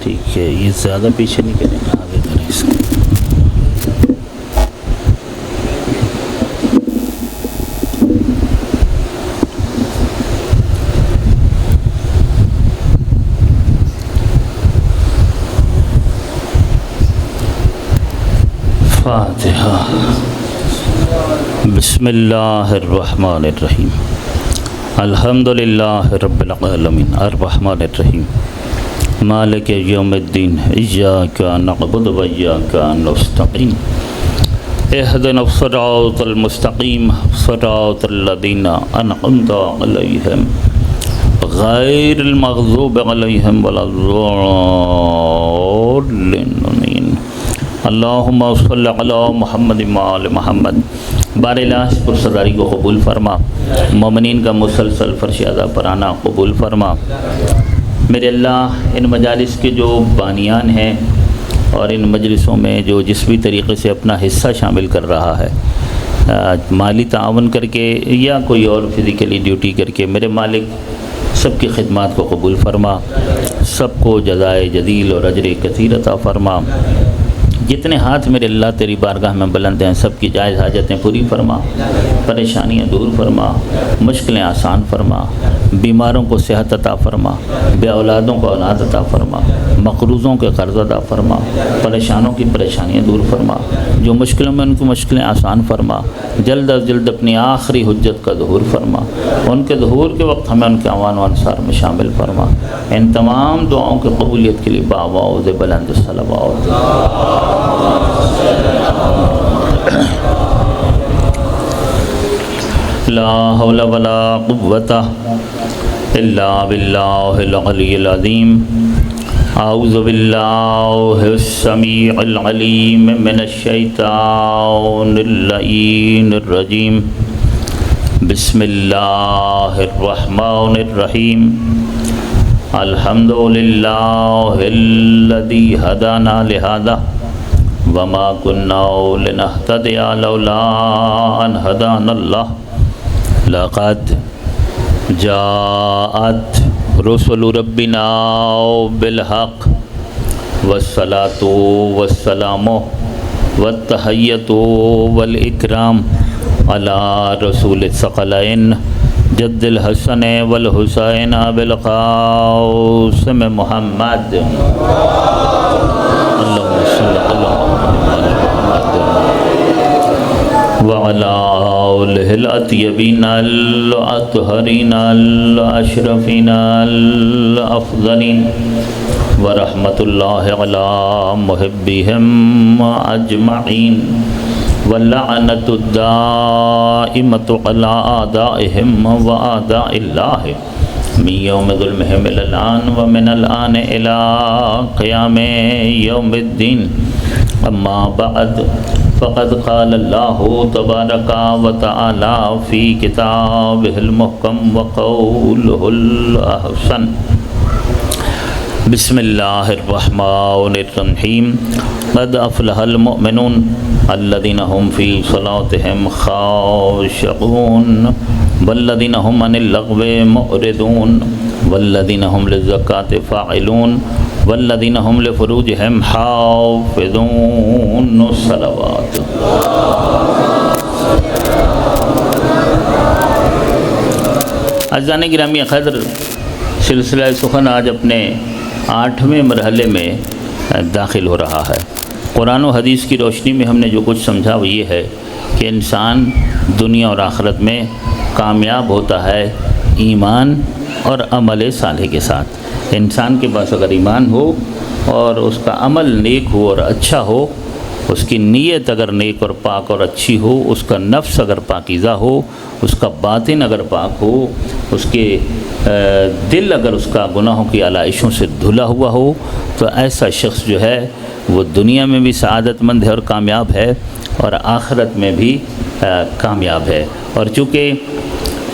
ٹھیک ہے، یہ زیادہ پیچھے نہیں کریں گے، آگے کریں اس کو۔ فاتحہ۔ بسم اللہ الرحمن الرحیم، الحمد للہ رب العالمین الرحمن الرحیم مالک یوم الدین، ایاک نعبد و ایاک نستعین، اہدنا الصراط المستقیم صراط الذین انعمت علیہم غیر المغضوب علیہم ولا الضالین، اللہم صلی علی محمد وآل محمد۔ بار الہ پرسراری کو قبول فرما، مومنین کا مسلسل فرش ادا پرانا قبول فرما۔ میرے اللہ، ان مجالس کے جو بانیان ہیں اور ان مجلسوں میں جو جس بھی طریقے سے اپنا حصہ شامل کر رہا ہے، مالی تعاون کر کے یا کوئی اور فزیکلی ڈیوٹی کر کے، میرے مالک سب کی خدمات کو قبول فرما، سب کو جزائے جزیل اور اجر کثیر عطا فرما۔ جتنے ہاتھ میرے اللہ تیری بارگاہ میں بلند ہیں، سب کی جائز حاجتیں پوری فرما، پریشانیاں دور فرما، مشکلیں آسان فرما، بیماروں کو صحت عطا فرما، بے اولادوں کو اولاد عطا فرما، مقروضوں کے قرض عطا فرما، پریشانوں کی پریشانیاں دور فرما، جو مشکلوں میں ان کی مشکلیں آسان فرما، جلد از جلد اپنی آخری حجت کا ظہور فرما، ان کے ظہور کے وقت ہمیں ان کے اعوان و انصار میں شامل فرما۔ ان تمام دعاؤں کی قبولیت کے لیے بآواز بلند صلوات۔ لا حول ولا قوة الا باللہ العلی العظیم۔ اعوذ باللہ السمیع العلیم من الشیطان اللعین الرجیم۔ بسم اللہ الرحمن الرحیم۔ الحمد للہ الذی ہدانا لہذا وما كنا لنهتدي لولا ان هدانا الله لقد جاءت رسل ربنا بالحق والصلاة والسلام والتحية والإكرام على رسول الثقلين جد الحسن والحسین بالقاسم محمد۔ اللہم صلی اللہ وعلى آلہ الأطیبین الأطہرین الأشرفین الأفضلین ورحمۃ اللہ علی محبہم اجمعین، واللعنۃ الدائمۃ علی اعدائہم واعداء اللہ من یوم ظلمہم الی الآن ومن الآن الی قیام یوم الدین۔ اما بعد فقد قال اللہ تبارک و تعالی فی کتابہ المحکم وقولہ الاحسن۔ بسم اللہ الرحمن الرحیم۔ قد افلح المؤمنون الذین هم فی صلاتهم خاشعون والذین هم عن اللغو معرضون والذین هم للزکاة فاعلون والذین هم لفروجهم حافظون۔ صلوات۔ عزیزان گرامی قدر، سلسلہ سخن آج اپنے 8ویں مرحلے میں داخل ہو رہا ہے۔ قرآن و حدیث کی روشنی میں ہم نے جو کچھ سمجھا وہ یہ ہے کہ انسان دنیا اور آخرت میں کامیاب ہوتا ہے ایمان اور عمل صالح کے ساتھ۔ انسان کے پاس اگر ایمان ہو اور اس کا عمل نیک ہو اور اچھا ہو، اس کی نیت اگر نیک اور پاک اور اچھی ہو، اس کا نفس اگر پاکیزہ ہو، اس کا باطن اگر پاک ہو، اس کے دل اگر اس کا گناہوں کی علائشوں سے دھلا ہوا ہو، تو ایسا شخص جو ہے وہ دنیا میں بھی سعادت مند ہے اور کامیاب ہے، اور آخرت میں بھی کامیاب ہے۔ اور چونکہ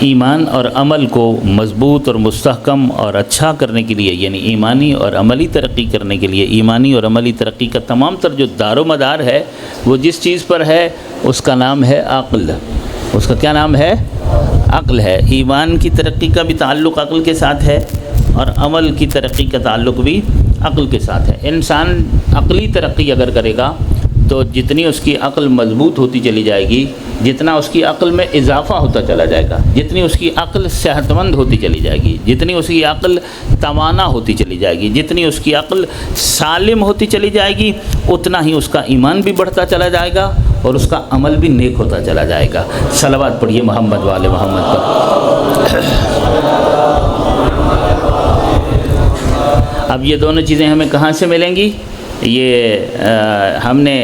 ایمان اور عمل کو مضبوط اور مستحکم اور اچھا کرنے کے لیے، یعنی ایمانی اور عملی ترقی کرنے کے لیے، ایمانی اور عملی ترقی کا تمام تر جو دار و مدار ہے وہ جس چیز پر ہے اس کا نام ہے عقل۔ اس کا کیا نام ہے؟ عقل ہے۔ ایمان کی ترقی کا بھی تعلق عقل کے ساتھ ہے، اور عمل کی ترقی کا تعلق بھی عقل کے ساتھ ہے۔ انسان عقلی ترقی اگر کرے گا تو جتنی اس کی عقل مضبوط ہوتی چلی جائے گی، جتنا اس کی عقل میں اضافہ ہوتا چلا جائے گا، جتنی اس کی عقل صحت مند ہوتی چلی جائے گی، جتنی اس کی عقل توانا ہوتی چلی جائے گی، جتنی اس کی عقل سالم ہوتی چلی جائے گی، اتنا ہی اس کا ایمان بھی بڑھتا چلا جائے گا اور اس کا عمل بھی نیک ہوتا چلا جائے گا۔ صلوات پڑھیے محمد والے محمد پر۔ اب یہ دونوں چیزیں ہمیں کہاں سے ملیں گی؟ یہ ہم نے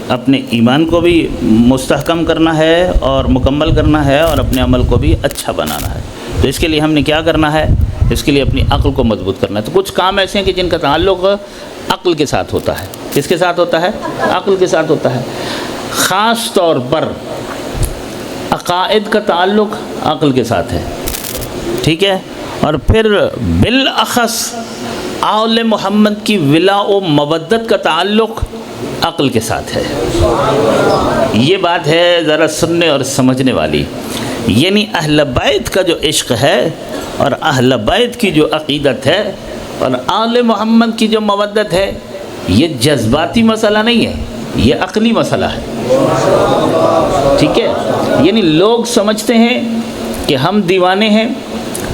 اپنے ایمان کو بھی مستحکم کرنا ہے اور مکمل کرنا ہے، اور اپنے عمل کو بھی اچھا بنانا ہے۔ تو اس کے لیے ہم نے کیا کرنا ہے؟ اس کے لیے اپنی عقل کو مضبوط کرنا ہے۔ تو کچھ کام ایسے ہیں کہ جن کا تعلق عقل کے ساتھ ہوتا ہے۔ کس کے ساتھ ہوتا ہے؟ عقل کے ساتھ ہوتا ہے۔ خاص طور پر عقائد کا تعلق عقل کے ساتھ ہے، ٹھیک ہے؟ اور پھر بالاخص آل محمد کی ولا و مودت کا تعلق عقل کے ساتھ ہے۔ یہ بات ہے ذرا سننے اور سمجھنے والی، یعنی اہل بیت کا جو عشق ہے اور اہل بیت کی جو عقیدت ہے اور آل محمد کی جو مودت ہے، یہ جذباتی مسئلہ نہیں ہے، یہ عقلی مسئلہ ہے، ٹھیک ہے؟ یعنی لوگ سمجھتے ہیں کہ ہم دیوانے ہیں،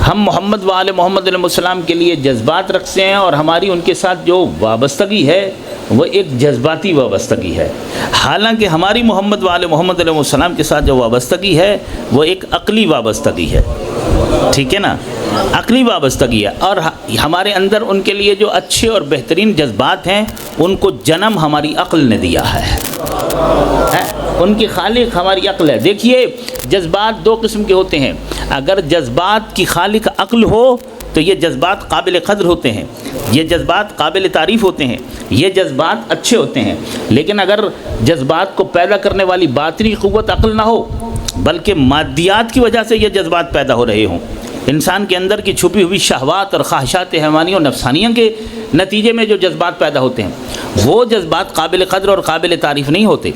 ہم محمد و آل محمد علیہ السلام کے لیے جذبات رکھتے ہیں، اور ہماری ان کے ساتھ جو وابستگی ہے وہ ایک جذباتی وابستگی ہے، حالانکہ ہماری محمد و آل محمد علیہ السلام کے ساتھ جو وابستگی ہے وہ ایک عقلی وابستگی ہے، ٹھیک ہے نا؟ عقلی وابستگی ہے، اور ہمارے اندر ان کے لیے جو اچھے اور بہترین جذبات ہیں ان کو جنم ہماری عقل نے دیا ہے، ان کی خالق ہماری عقل ہے۔ دیکھیے جذبات دو قسم کے ہوتے ہیں، اگر جذبات کی خالق عقل ہو تو یہ جذبات قابل قدر ہوتے ہیں، یہ جذبات قابل تعریف ہوتے ہیں، یہ جذبات اچھے ہوتے ہیں۔ لیکن اگر جذبات کو پیدا کرنے والی باطنی قوت عقل نہ ہو، بلکہ مادیات کی وجہ سے یہ جذبات پیدا ہو رہے ہوں، انسان کے اندر کی چھپی ہوئی شہوات اور خواہشات حیوانی اور نفسانیہ کے نتیجے میں جو جذبات پیدا ہوتے ہیں، وہ جذبات قابل قدر اور قابل تعریف نہیں ہوتے،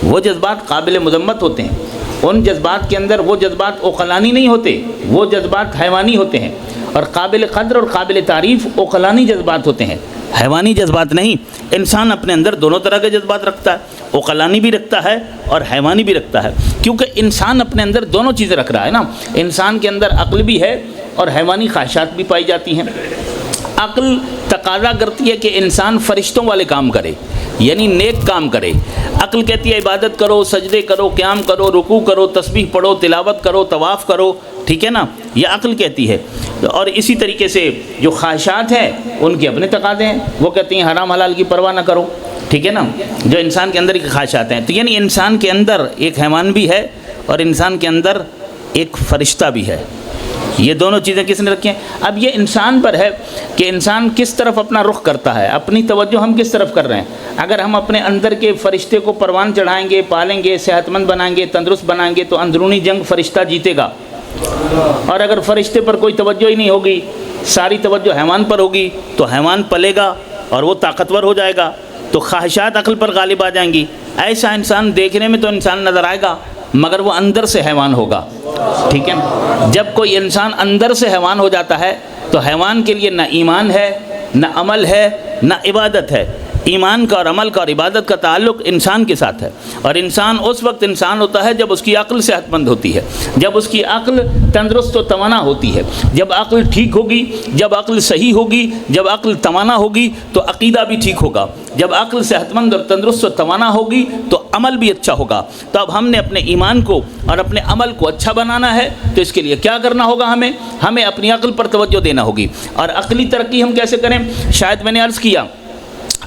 وہ جذبات قابل مذمت ہوتے ہیں۔ ان جذبات کے اندر وہ جذبات عقلانی نہیں ہوتے، وہ جذبات حیوانی ہوتے ہیں، اور قابل قدر اور قابل تعریف عقلانی جذبات ہوتے ہیں، حیوانی جذبات نہیں۔ انسان اپنے اندر دونوں طرح کے جذبات رکھتا ہے، عقلانی بھی رکھتا ہے اور حیوانی بھی رکھتا ہے، کیونکہ انسان اپنے اندر دونوں چیزیں رکھ رہا ہے نا۔ انسان کے اندر عقل بھی ہے اور حیوانی خواہشات بھی پائی جاتی ہیں۔ عقل تقاضا کرتی ہے کہ انسان فرشتوں والے کام کرے، یعنی نیک کام کرے۔ عقل کہتی ہے عبادت کرو، سجدے کرو، قیام کرو، رکوع کرو، تسبیح پڑھو، تلاوت کرو، طواف کرو، ٹھیک ہے نا؟ یہ عقل کہتی ہے۔ اور اسی طریقے سے جو خواہشات ہیں ان کے اپنے تقاضے ہیں، وہ کہتے ہیں حرام حلال کی پرواہ نہ کرو، ٹھیک ہے نا؟ جو انسان کے اندر کی خواہشات ہیں، تو یعنی انسان کے اندر ایک حیوان بھی ہے اور انسان کے اندر ایک فرشتہ بھی ہے۔ یہ دونوں چیزیں کس نے رکھی ہیں؟ اب یہ انسان پر ہے کہ انسان کس طرف اپنا رخ کرتا ہے، اپنی توجہ ہم کس طرف کر رہے ہیں۔ اگر ہم اپنے اندر کے فرشتے کو پروان چڑھائیں گے، پالیں گے، صحت مند بنائیں گے، تندرست بنائیں گے، تو اندرونی جنگ فرشتہ جیتے گا۔ اور اگر فرشتے پر کوئی توجہ ہی نہیں ہوگی، ساری توجہ حیوان پر ہوگی، تو حیوان پلے گا اور وہ طاقتور ہو جائے گا، تو خواہشات عقل پر غالب آ جائیں گی۔ ایسا انسان دیکھنے میں تو انسان نظر آئے گا مگر وہ اندر سے حیوان ہوگا، ٹھیک ہے؟ جب کوئی انسان اندر سے حیوان ہو جاتا ہے تو حیوان کے لیے نہ ایمان ہے، نہ عمل ہے، نہ عبادت ہے۔ ایمان کا اور عمل کا اور عبادت کا تعلق انسان کے ساتھ ہے، اور انسان اس وقت انسان ہوتا ہے جب اس کی عقل صحت مند ہوتی ہے، جب اس کی عقل تندرست و توانا ہوتی ہے۔ جب عقل ٹھیک ہوگی، جب عقل صحیح ہوگی، جب عقل توانا ہوگی تو عقیدہ بھی ٹھیک ہوگا۔ جب عقل صحت مند اور تندرست و توانا ہوگی تو عمل بھی اچھا ہوگا۔ تو اب ہم نے اپنے ایمان کو اور اپنے عمل کو اچھا بنانا ہے، تو اس کے لیے کیا کرنا ہوگا؟ ہمیں اپنی عقل پر توجہ دینا ہوگی۔ اور عقلی ترقی ہم کیسے کریں؟ شاید میں نے عرض کیا،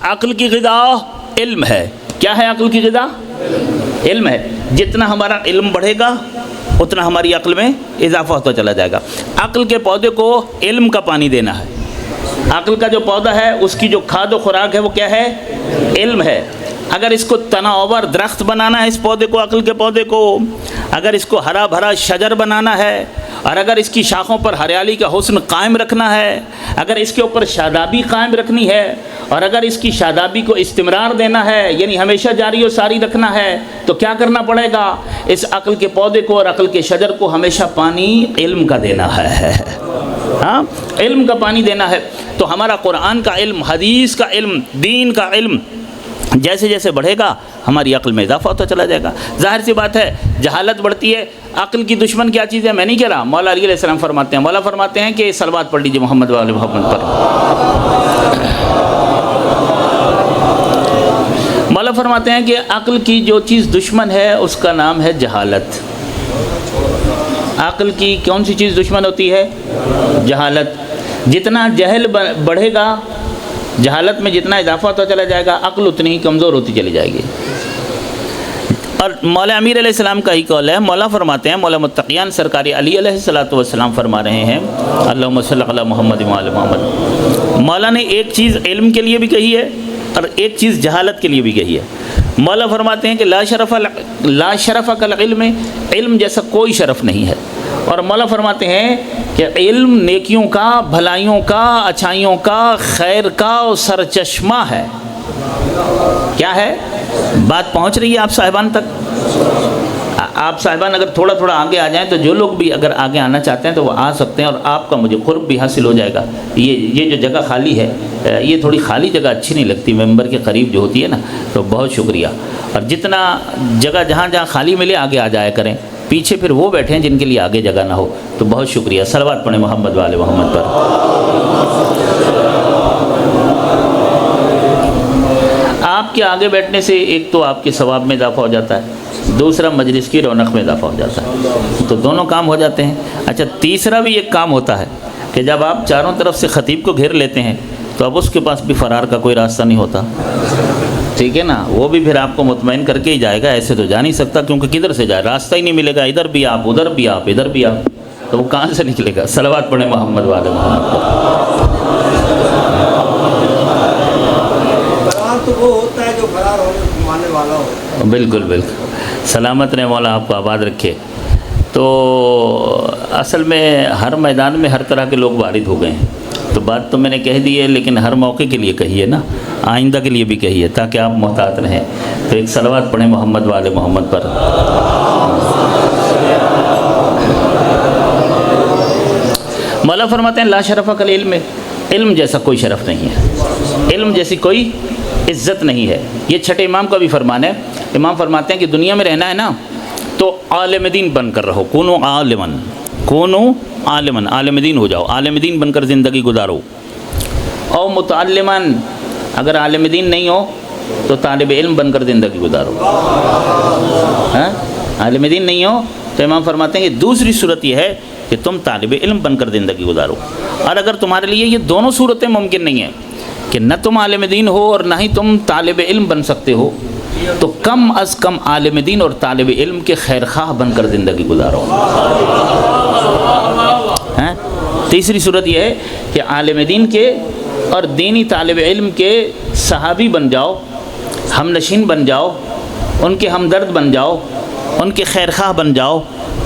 عقل کی غذا علم ہے۔ کیا ہے عقل کی غذا؟ علم ہے۔ جتنا ہمارا علم بڑھے گا اتنا ہماری عقل میں اضافہ ہوتا چلا جائے گا۔ عقل کے پودے کو علم کا پانی دینا ہے۔ عقل کا جو پودا ہے اس کی جو کھاد و خوراک ہے وہ کیا ہے؟ علم ہے۔ اگر اس کو تناور درخت بنانا ہے، اس پودے کو، عقل کے پودے کو، اگر اس کو ہرا بھرا شجر بنانا ہے، اور اگر اس کی شاخوں پر ہریالی کا حسن قائم رکھنا ہے، اگر اس کے اوپر شادابی قائم رکھنی ہے، اور اگر اس کی شادابی کو استمرار دینا ہے، یعنی ہمیشہ جاری و ساری رکھنا ہے، تو کیا کرنا پڑے گا؟ اس عقل کے پودے کو اور عقل کے شجر کو ہمیشہ پانی علم کا دینا ہے۔ ہاں علم کا پانی دینا ہے. تو ہمارا قرآن کا علم، حدیث کا علم، دین کا علم جیسے جیسے بڑھے گا ہماری عقل میں اضافہ ہوتا چلا جائے گا. ظاہر سی بات ہے جہالت بڑھتی ہے. عقل کی دشمن کیا چیز ہے میں نہیں کہہ رہا، مولا علی علیہ السلام فرماتے ہیں، مولا فرماتے ہیں کہ صلوات پڑھ لیجیے محمد وآل محمد پر. مولا فرماتے ہیں کہ عقل کی جو چیز دشمن ہے اس کا نام ہے جہالت. عقل کی کون سی چیز دشمن ہوتی ہے؟ جہالت. جتنا جہل بڑھے گا، جہالت میں جتنا اضافہ ہوتا چلا جائے گا، عقل اتنی ہی کمزور ہوتی چلی جائے گی. اور مولا امیر علیہ السلام کا ہی قول ہے. مولا فرماتے ہیں، مولا متقیان سرکار علی علیہ السلام فرما رہے ہیں، اللہم صلی علی محمد وآل محمد. مولا نے ایک چیز علم کے لیے بھی کہی ہے اور ایک چیز جہالت کے لیے بھی کہی ہے. مولا فرماتے ہیں کہ لا شرف کالعلم، علم جیسا کوئی شرف نہیں ہے. اور مولا فرماتے ہیں کہ علم نیکیوں کا، بھلائیوں کا، اچھائیوں کا، خیر کا سرچشمہ ہے. کیا ہے؟ بات پہنچ رہی ہے آپ صاحبان تک؟ آپ صاحبان اگر تھوڑا تھوڑا آگے آ جائیں تو جو لوگ بھی اگر آگے آنا چاہتے ہیں تو وہ آ سکتے ہیں، اور آپ کا مجھے قرب بھی حاصل ہو جائے گا. یہ جو جگہ خالی ہے، یہ تھوڑی خالی جگہ اچھی نہیں لگتی، ممبر کے قریب جو ہوتی ہے نا، تو بہت شکریہ. اور جتنا جگہ جہاں جہاں خالی ملے آگے آ جایا کریں. پیچھے پھر وہ بیٹھے ہیں جن کے لیے آگے جگہ نہ ہو، تو بہت شکریہ. صلوات پڑھیں محمد والے محمد پر. آپ کے آگے بیٹھنے سے ایک تو آپ کے ثواب میں اضافہ ہو جاتا ہے، دوسرا مجلس کی رونق میں اضافہ ہو جاتا ہے، تو دونوں کام ہو جاتے ہیں. اچھا تیسرا بھی ایک کام ہوتا ہے کہ جب آپ چاروں طرف سے خطیب کو گھیر لیتے ہیں تو اب اس کے پاس بھی فرار کا کوئی راستہ نہیں ہوتا. ٹھیک ہے نا، وہ بھی پھر آپ کو مطمئن کر کے ہی جائے گا، ایسے تو جا نہیں سکتا کیونکہ کدھر سے جائے، راستہ ہی نہیں ملے گا. ادھر بھی آپ، ادھر بھی آپ، ادھر بھی آپ، تو وہ کہاں سے نکلے گا؟ صلوات پڑھیں محمد والے محمد پر. تو وہ ہوتا ہے جو فرار ہونے ماننے والا ہو. بالکل بالکل. سلامت رہے مولا، آپ کو آباد رکھے. تو اصل میں ہر میدان میں ہر طرح کے لوگ وارد ہو گئے ہیں. تو بات تو میں نے کہہ دی ہے، لیکن ہر موقع کے لیے کہی ہے نا، آئندہ کے لیے بھی کہی ہے تاکہ آپ محتاط رہیں. تو ایک صلوات پڑھیں محمد والے محمد پر. مولا فرماتے ہیں لا شرف کالعلم، علم جیسا کوئی شرف نہیں ہے، علم جیسی کوئی عزت نہیں ہے. یہ چھٹے امام کا بھی فرمان ہے. امام فرماتے ہیں کہ دنیا میں رہنا ہے نا تو عالم دین بن کر رہو. کونو عالمن، کونو عالمن، عالم دین ہو جاؤ، عالم دین بن کر زندگی گزارو. او متعلمن، اگر عالم دین نہیں ہو تو طالب علم بن کر زندگی گزارو. عالم دین نہیں ہو تو امام فرماتے ہیں کہ دوسری صورت یہ ہے کہ تم طالب علم بن کر زندگی گزارو. اور اگر تمہارے لیے یہ دونوں صورتیں ممکن نہیں ہیں کہ نہ تم عالم دین ہو اور نہ ہی تم طالب علم بن سکتے ہو، تو کم از کم عالم دین اور طالب علم کے خیر خواہ بن کر زندگی گزارو. تیسری صورت یہ ہے کہ عالم دین کے اور دینی طالب علم کے صحابی بن جاؤ، ہم نشین بن جاؤ، ان کے ہمدرد بن جاؤ، ان کے خیر خواہ بن جاؤ،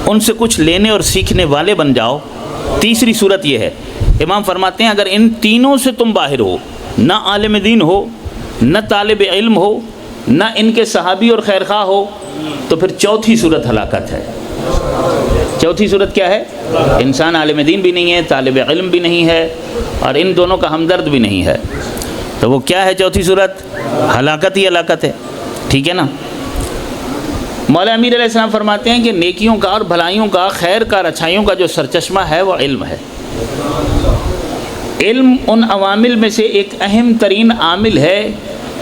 ان سے کچھ لینے اور سیکھنے والے بن جاؤ. تیسری صورت یہ ہے. امام فرماتے ہیں اگر ان تینوں سے تم باہر ہو، نہ عالم دین ہو، نہ طالب علم ہو، نہ ان کے صحابی اور خیر خواہ ہو، تو پھر چوتھی صورت ہلاکت ہے. چوتھی صورت کیا ہے؟ انسان عالم دین بھی نہیں ہے، طالب علم بھی نہیں ہے، اور ان دونوں کا ہمدرد بھی نہیں ہے. تو وہ کیا ہے چوتھی صورت؟ ہلاکت ہی ہلاکت ہے. ٹھیک ہے نا. مولا امیر علیہ السلام فرماتے ہیں کہ نیکیوں کا اور بھلائیوں کا، خیر کا اور اچھائیوں کا جو سرچشمہ ہے وہ علم ہے. علم ان عوامل میں سے ایک اہم ترین عامل ہے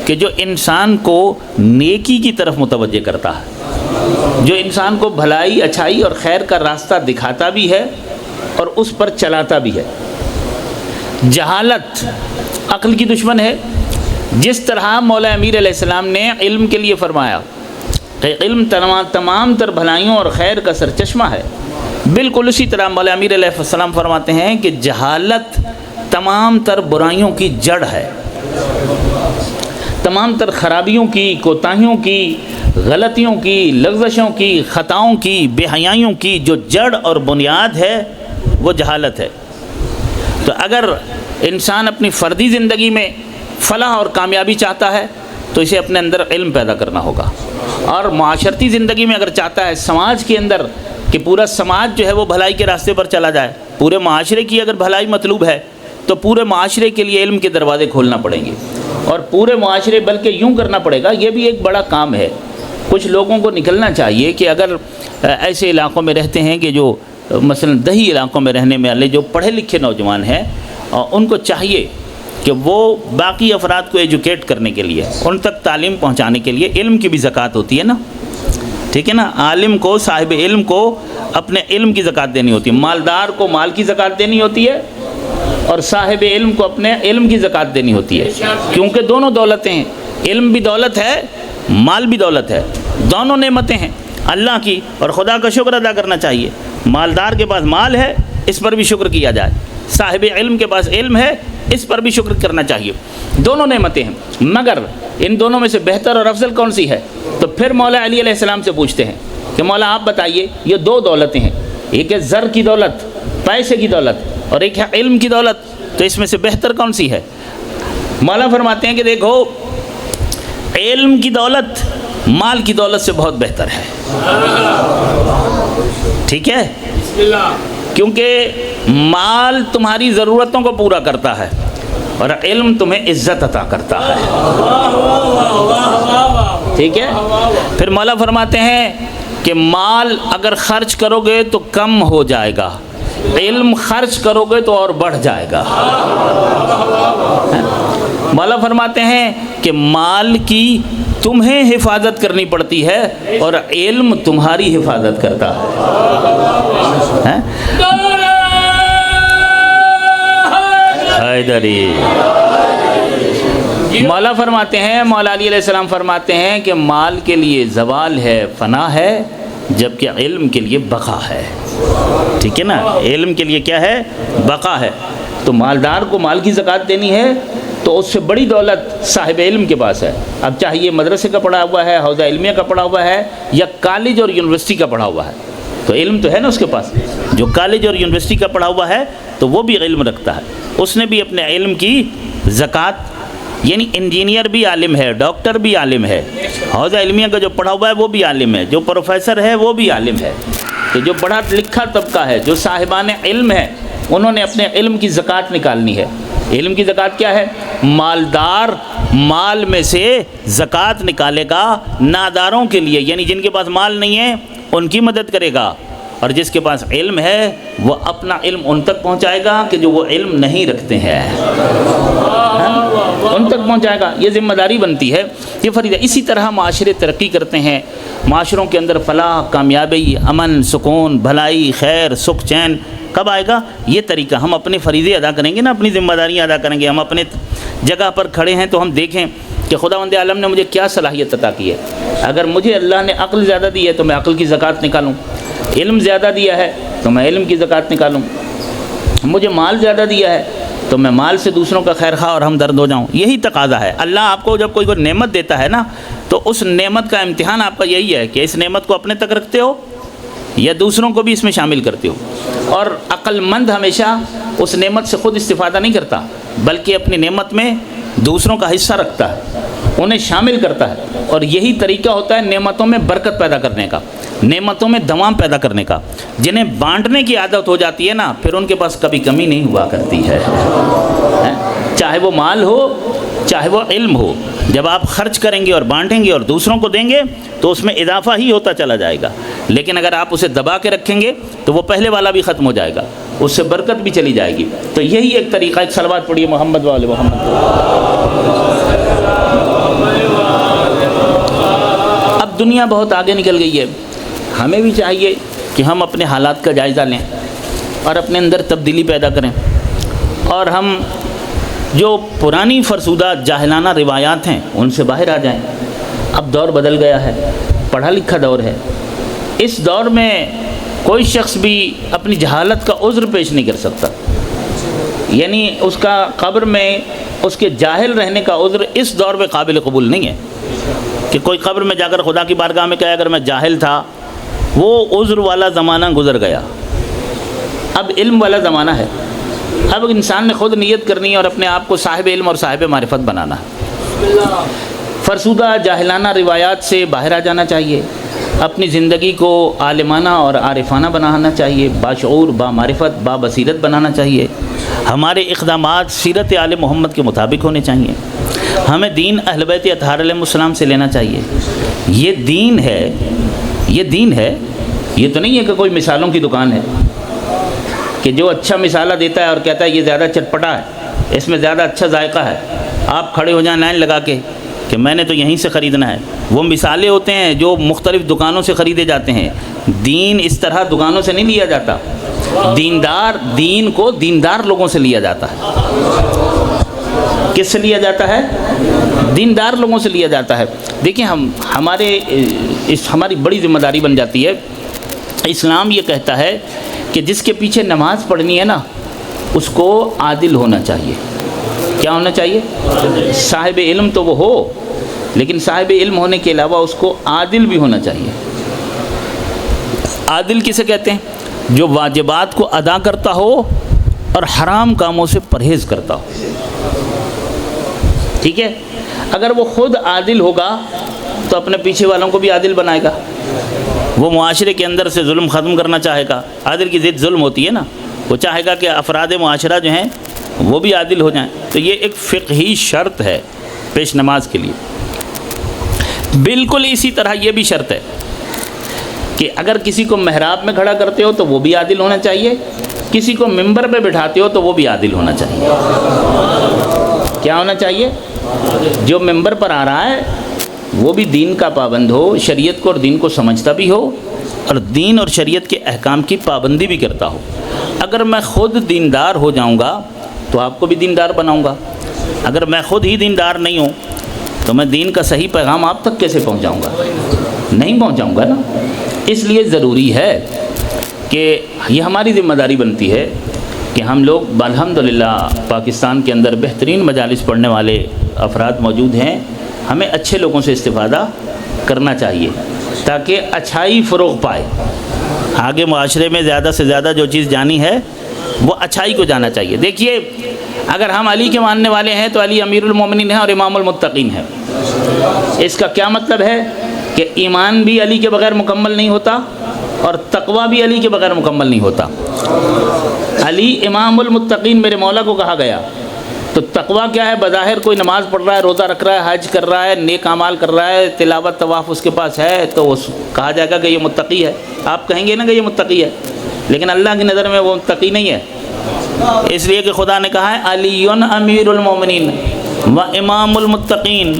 کہ جو انسان کو نیکی کی طرف متوجہ کرتا ہے، جو انسان کو بھلائی، اچھائی اور خیر کا راستہ دکھاتا بھی ہے اور اس پر چلاتا بھی ہے. جہالت عقل کی دشمن ہے. جس طرح مولا امیر علیہ السلام نے علم کے لیے فرمایا کہ علم تمام تر بھلائیوں اور خیر کا سرچشمہ ہے، بالکل اسی طرح مولا امیر علیہ السلام فرماتے ہیں کہ جہالت تمام تر برائیوں کی جڑ ہے، تمام تر خرابیوں کی، کوتاہیوں کی، غلطیوں کی، لغزشوں کی، خطاؤں کی، بے حیائیوں کی جو جڑ اور بنیاد ہے وہ جہالت ہے. تو اگر انسان اپنی فردی زندگی میں فلاح اور کامیابی چاہتا ہے تو اسے اپنے اندر علم پیدا کرنا ہوگا، اور معاشرتی زندگی میں اگر چاہتا ہے سماج کے اندر کہ پورا سماج جو ہے وہ بھلائی کے راستے پر چلا جائے، پورے معاشرے کی اگر بھلائی مطلوب ہے تو پورے معاشرے کے لیے علم کے دروازے کھولنا پڑیں گے، اور پورے معاشرے بلکہ یوں کرنا پڑے گا، یہ بھی ایک بڑا کام ہے۔ کچھ لوگوں کو نکلنا چاہیے کہ اگر ایسے علاقوں میں رہتے ہیں کہ جو مثلا دیہی علاقوں میں رہنے والے جو پڑھے لکھے نوجوان ہیں، ان کو چاہیے کہ وہ باقی افراد کو ایجوکیٹ کرنے کے لیے، ان تک تعلیم پہنچانے کے لیے علم کی بھی زکوٰۃ ہوتی ہے نا، ٹھیک ہے نا، عالم کو، صاحب علم کو اپنے علم کی زکوٰۃ دینی ہوتی ہے، مالدار کو مال کی زکوٰۃ دینی ہوتی ہے، اور صاحب علم کو اپنے علم کی زکوٰۃ دینی ہوتی ہے، کیونکہ دونوں دولتیں ہیں، علم بھی دولت ہے، مال بھی دولت ہے، دونوں نعمتیں ہیں اللہ کی، اور خدا کا شکر ادا کرنا چاہیے۔ مالدار کے پاس مال ہے، اس پر بھی شکر کیا جائے، صاحب علم کے پاس علم ہے، اس پر بھی شکر کرنا چاہیے، دونوں نعمتیں ہیں۔ مگر ان دونوں میں سے بہتر اور افضل کون سی ہے؟ تو پھر مولا علی علیہ السلام سے پوچھتے ہیں کہ مولا آپ بتائیے، یہ دو دولتیں ہیں، ایک ہے زر کی دولت، پیسے کی دولت، اور ایک ہے علم کی دولت، تو اس میں سے بہتر کون سی ہے؟ مولا فرماتے ہیں کہ دیکھو، علم کی دولت مال کی دولت سے بہت بہتر ہے، ٹھیک ہے، کیونکہ مال تمہاری ضرورتوں کو پورا کرتا ہے اور علم تمہیں عزت عطا کرتا ہے، ٹھیک ہے۔ پھر مولا فرماتے ہیں کہ مال اگر خرچ کرو گے تو کم ہو جائے گا، علم خرچ کرو گے تو اور بڑھ جائے گا۔ مولا فرماتے ہیں کہ مال کی تمہیں حفاظت کرنی پڑتی ہے اور علم تمہاری حفاظت کرتا ہے۔ حیدری مولا فرماتے ہیں، مولا علی علیہ السلام فرماتے ہیں کہ مال کے لیے زوال ہے، فنا ہے، جبکہ علم کے لیے بقا ہے، ٹھیک ہے نا، علم کے لیے کیا ہے؟ بقا ہے۔ تو مالدار کو مال کی زکوٰۃ دینی ہے تو اس سے بڑی دولت صاحب علم کے پاس ہے، اب چاہے مدرسے کا پڑھا ہوا ہے، حوزہ علمیہ کا پڑھا ہوا ہے، یا کالج اور یونیورسٹی کا پڑھا ہوا ہے، تو علم تو ہے نا اس کے پاس۔ جو کالج اور یونیورسٹی کا پڑھا ہوا ہے تو وہ بھی علم رکھتا ہے، اس نے بھی اپنے علم کی زکوٰۃ، یعنی انجینئر بھی عالم ہے، ڈاکٹر بھی عالم ہے، حوزہ علمیہ کا جو پڑھا ہوا ہے وہ بھی عالم ہے، جو پروفیسر ہے وہ بھی عالم ہے۔ تو جو پڑھا لکھا طبقہ ہے، جو صاحبان علم ہے، انہوں نے اپنے علم کی زکوٰۃ نکالنی ہے۔ علم کی زکوٰۃ کیا ہے؟ مالدار مال میں سے زکوٰۃ نکالے گا ناداروں کے لیے، یعنی جن کے پاس مال نہیں ہے ان کی مدد کرے گا، اور جس کے پاس علم ہے وہ اپنا علم ان تک پہنچائے گا کہ جو وہ علم نہیں رکھتے ہیں، ان تک پہنچائے گا۔ یہ ذمہ داری بنتی ہے، یہ فریضہ۔ اسی طرح معاشرے ترقی کرتے ہیں، معاشروں کے اندر فلاح، کامیابی، امن، سکون، بھلائی، خیر، سکھ، چین کب آئے گا؟ یہ طریقہ، ہم اپنے فریضے ادا کریں گے نا، اپنی ذمہ داریاں ادا کریں گے، ہم اپنے جگہ پر کھڑے ہیں تو ہم دیکھیں کہ خداوند عالم نے مجھے کیا صلاحیت عطا کی ہے۔ اگر مجھے اللہ نے عقل زیادہ دی ہے تو میں عقل کی زکوٰۃ نکالوں، علم زیادہ دیا ہے تو میں علم کی زکوٰۃ نکالوں، مجھے مال زیادہ دیا ہے تو میں مال سے دوسروں کا خیر خواہ اور ہمدرد ہو جاؤں۔ یہی تقاضا ہے۔ اللہ آپ کو جب کوئی نعمت دیتا ہے نا تو اس نعمت کا امتحان آپ کا یہی ہے کہ اس نعمت کو اپنے تک رکھتے ہو یا دوسروں کو بھی اس میں شامل کرتے ہو۔ اور عقل مند ہمیشہ اس نعمت سے خود استفادہ نہیں کرتا بلکہ اپنی نعمت میں دوسروں کا حصہ رکھتا ہے، انہیں شامل کرتا ہے، اور یہی طریقہ ہوتا ہے نعمتوں میں برکت پیدا کرنے کا، نعمتوں میں دوام پیدا کرنے کا۔ جنہیں بانٹنے کی عادت ہو جاتی ہے نا، پھر ان کے پاس کبھی کمی نہیں ہوا کرتی ہے، چاہے وہ مال ہو چاہے وہ علم ہو۔ جب آپ خرچ کریں گے اور بانٹیں گے اور دوسروں کو دیں گے تو اس میں اضافہ ہی ہوتا چلا جائے گا، لیکن اگر آپ اسے دبا کے رکھیں گے تو وہ پہلے والا بھی ختم ہو جائے گا، اس سے برکت بھی چلی جائے گی۔ تو یہی ایک طریقہ، ایک صلوات پڑھیے محمد والے محمد۔ اب دنیا بہت آگے نکل گئی ہے، ہمیں بھی چاہیے کہ ہم اپنے حالات کا جائزہ لیں اور اپنے اندر تبدیلی پیدا کریں، اور ہم جو پرانی فرسودہ جاہلانہ روایات ہیں ان سے باہر آ جائیں۔ اب دور بدل گیا ہے، پڑھا لکھا دور ہے، اس دور میں کوئی شخص بھی اپنی جہالت کا عذر پیش نہیں کر سکتا، یعنی اس کا قبر میں اس کے جاہل رہنے کا عذر اس دور میں قابل قبول نہیں ہے کہ کوئی قبر میں جا کر خدا کی بارگاہ میں کہے اگر میں جاہل تھا۔ وہ عذر والا زمانہ گزر گیا، اب علم والا زمانہ ہے۔ اب انسان نے خود نیت کرنی ہے اور اپنے آپ کو صاحب علم اور صاحب معرفت بنانا ہے۔ فرسودہ جاہلانہ روایات سے باہر آ جانا چاہیے، اپنی زندگی کو عالمانہ اور عارفانہ بنانا چاہیے، باشعور، بامعرفت، بابصیرت بنانا چاہیے۔ ہمارے اقدامات سیرت آل محمد کے مطابق ہونے چاہیے۔ ہمیں دین اہل بیت اطہار علیہ السلام سے لینا چاہیے۔ یہ دین ہے، یہ دین ہے، یہ تو نہیں ہے کہ کوئی مثالوں کی دکان ہے کہ جو اچھا مثالہ دیتا ہے اور کہتا ہے یہ زیادہ چٹپٹا ہے، اس میں زیادہ اچھا ذائقہ ہے، آپ کھڑے ہو جائیں لائن لگا کے کہ میں نے تو یہیں سے خریدنا ہے۔ وہ مثالیں ہوتے ہیں جو مختلف دکانوں سے خریدے جاتے ہیں۔ دین اس طرح دکانوں سے نہیں لیا جاتا۔ دین کو دیندار لوگوں سے لیا جاتا ہے۔ کس سے لیا جاتا ہے؟ دیندار لوگوں سے لیا جاتا ہے۔ دیکھیں ہماری بڑی ذمہ داری بن جاتی ہے۔ اسلام یہ کہتا ہے کہ جس کے پیچھے نماز پڑھنی ہے نا، اس کو عادل ہونا چاہیے۔ کیا ہونا چاہیے؟ صاحب علم تو وہ ہو، لیکن صاحب علم ہونے کے علاوہ اس کو عادل بھی ہونا چاہیے۔ عادل کسے کہتے ہیں؟ جو واجبات کو ادا کرتا ہو اور حرام کاموں سے پرہیز کرتا ہو۔ ٹھیک ہے؟ اگر وہ خود عادل ہوگا تو اپنے پیچھے والوں کو بھی عادل بنائے گا۔ وہ معاشرے کے اندر سے ظلم ختم کرنا چاہے گا۔ عادل کی ضد ظلم ہوتی ہے نا، وہ چاہے گا کہ افراد معاشرہ جو ہیں وہ بھی عادل ہو جائیں۔ تو یہ ایک فقہی شرط ہے پیش نماز کے لیے۔ بالکل اسی طرح یہ بھی شرط ہے کہ اگر کسی کو محراب میں کھڑا کرتے ہو تو وہ بھی عادل ہونا چاہیے، کسی کو ممبر پہ بٹھاتے ہو تو وہ بھی عادل ہونا چاہیے۔ کیا ہونا چاہیے؟ جو ممبر پر آ رہا ہے وہ بھی دین کا پابند ہو، شریعت کو اور دین کو سمجھتا بھی ہو، اور دین اور شریعت کے احکام کی پابندی بھی کرتا ہو۔ اگر میں خود دیندار ہو جاؤں گا تو آپ کو بھی دیندار بناؤں گا۔ اگر میں خود ہی دیندار نہیں ہوں تو میں دین کا صحیح پیغام آپ تک کیسے پہنچاؤں گا؟ نہیں پہنچاؤں گا نا۔ اس لیے ضروری ہے کہ یہ ہماری ذمہ داری بنتی ہے کہ ہم لوگ الحمدللہ پاکستان کے اندر بہترین مجالس پڑھنے والے افراد موجود ہیں، ہمیں اچھے لوگوں سے استفادہ کرنا چاہیے تاکہ اچھائی فروغ پائے۔ آگے معاشرے میں زیادہ سے زیادہ جو چیز جانی ہے وہ اچھائی کو جانا چاہیے۔ دیکھیے، اگر ہم علی کے ماننے والے ہیں تو علی امیر المومنین ہیں اور امام المتقین ہیں۔ اس کا کیا مطلب ہے؟ کہ ایمان بھی علی کے بغیر مکمل نہیں ہوتا اور تقوی بھی علی کے بغیر مکمل نہیں ہوتا۔ علی امام المتقین میرے مولا کو کہا گیا، تو تقوی کیا ہے؟ بظاہر کوئی نماز پڑھ رہا ہے، روزہ رکھ رہا ہے، حج کر رہا ہے، نیک اعمال کر رہا ہے، تلاوت طواف اس کے پاس ہے، تو وہ کہا جائے گا کہ یہ متقی ہے۔ آپ کہیں گے نا کہ یہ متقی ہے، لیکن اللہ کی نظر میں وہ متقی نہیں ہے، اس لیے کہ خدا نے کہا ہے علی امیر المومنین و امام المتقین۔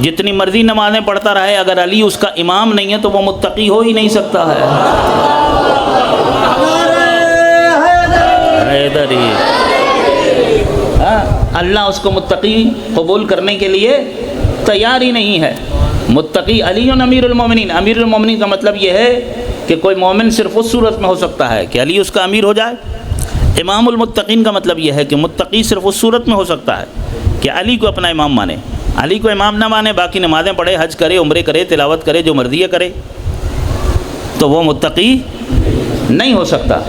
جتنی مرضی نمازیں پڑھتا رہے، اگر علی اس کا امام نہیں ہے تو وہ متقی ہو ہی نہیں سکتا ہے۔ حیدری، اللہ اس کو متقی قبول کرنے کے لیے تیار ہی نہیں ہے۔ متقی علی امیر المومنین۔ امیر المومنین کا مطلب یہ ہے کہ کوئی مومن صرف اس صورت میں ہو سکتا ہے کہ علی اس کا امیر ہو جائے۔ امام المتقین کا مطلب یہ ہے کہ متقی صرف اس صورت میں ہو سکتا ہے کہ علی کو اپنا امام مانے۔ علی کو امام نہ مانے، باقی نمازیں پڑھے، حج کرے، عمرے کرے، تلاوت کرے، جو مرضی کرے، تو وہ متقی نہیں ہو سکتا۔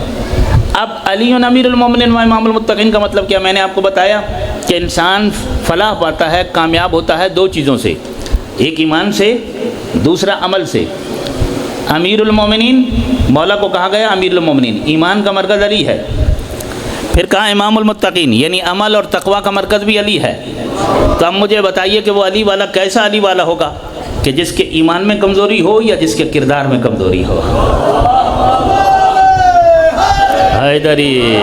اب علی امیر المومنین و امام المتقین کا مطلب کیا؟ میں نے آپ کو بتایا کہ انسان فلاح پاتا ہے، کامیاب ہوتا ہے دو چیزوں سے، ایک ایمان سے، دوسرا عمل سے۔ امیر المومنین، مولا کو کہا گیا امیر المومنین، ایمان کا مرکز علی ہے۔ پھر کہا امام المتقین، یعنی عمل اور تقوی کا مرکز بھی علی ہے۔ تو اب مجھے بتائیے کہ وہ علی والا کیسا علی والا ہوگا؟ کہ جس کے ایمان میں کمزوری ہو یا جس کے کردار میں کمزوری ہو؟ حیدری۔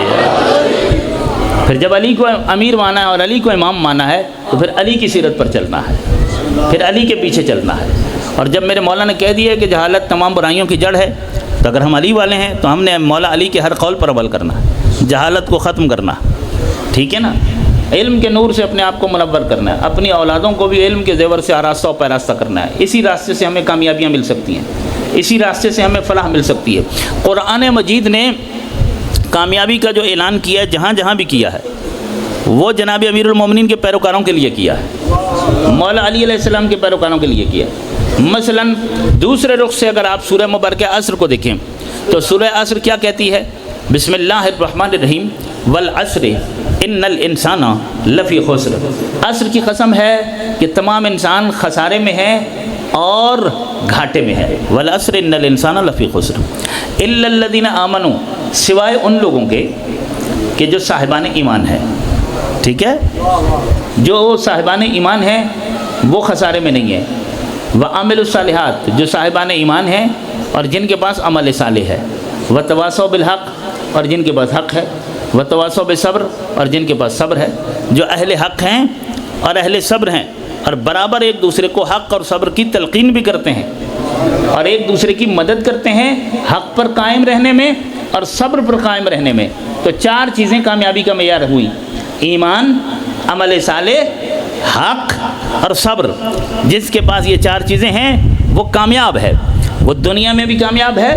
پھر جب علی کو امیر مانا ہے اور علی کو امام مانا ہے تو پھر علی کی سیرت پر چلنا ہے، پھر علی کے پیچھے چلنا ہے۔ اور جب میرے مولا نے کہہ دیا کہ جہالت تمام برائیوں کی جڑ ہے، تو اگر ہم علی والے ہیں تو ہم نے مولا علی کے ہر قول پر عمل کرنا، جہالت کو ختم کرنا، ٹھیک ہے نا؟ علم کے نور سے اپنے آپ کو منور کرنا ہے، اپنی اولادوں کو بھی علم کے زیور سے آراستہ و پیراستہ کرنا ہے۔ اسی راستے سے ہمیں کامیابیاں مل سکتی ہیں، اسی راستے سے ہمیں فلاح مل سکتی ہے۔ قرآن مجید نے کامیابی کا جو اعلان کیا ہے، جہاں جہاں بھی کیا ہے، وہ جناب امیر المومنین کے پیروکاروں کے لیے کیا ہے، مولا علی علیہ السلام کے پیروکاروں کے لیے کیا ہے۔ مثلا دوسرے رخ سے اگر آپ سورہ مبارکہ عصر کو دیکھیں تو سورہ عصر کیا کہتی ہے؟ بسم اللہ الرحمن الرحیم، والعصر ان الانسان لفی خسر۔ عصر کی قسم ہے کہ تمام انسان خسارے میں ہیں اور گھاٹے میں ہے۔ والعصر ان الانسان لفی خسر الا الذین آمنوا، سوائے ان لوگوں کے کہ جو صاحبان ایمان ہے، ٹھیک ہے، جو صاحبان ایمان ہیں وہ خسارے میں نہیں ہیں۔ وعملوا الصالحات، جو صاحبان ایمان ہیں اور جن کے پاس عمل صالح ہے۔ وتواصوا بالحق، اور جن کے پاس حق ہے۔ وتواصوا بالصبر، اور جن کے پاس صبر ہے۔ جو اہل حق ہیں اور اہل صبر ہیں اور برابر ایک دوسرے کو حق اور صبر کی تلقین بھی کرتے ہیں اور ایک دوسرے کی مدد کرتے ہیں حق پر قائم رہنے میں اور صبر پر قائم رہنے میں، تو چار چیزیں کامیابی کا معیار ہوئی: ایمان، عمل صالح، حق اور صبر۔ جس کے پاس یہ چار چیزیں ہیں وہ کامیاب ہے، وہ دنیا میں بھی کامیاب ہے،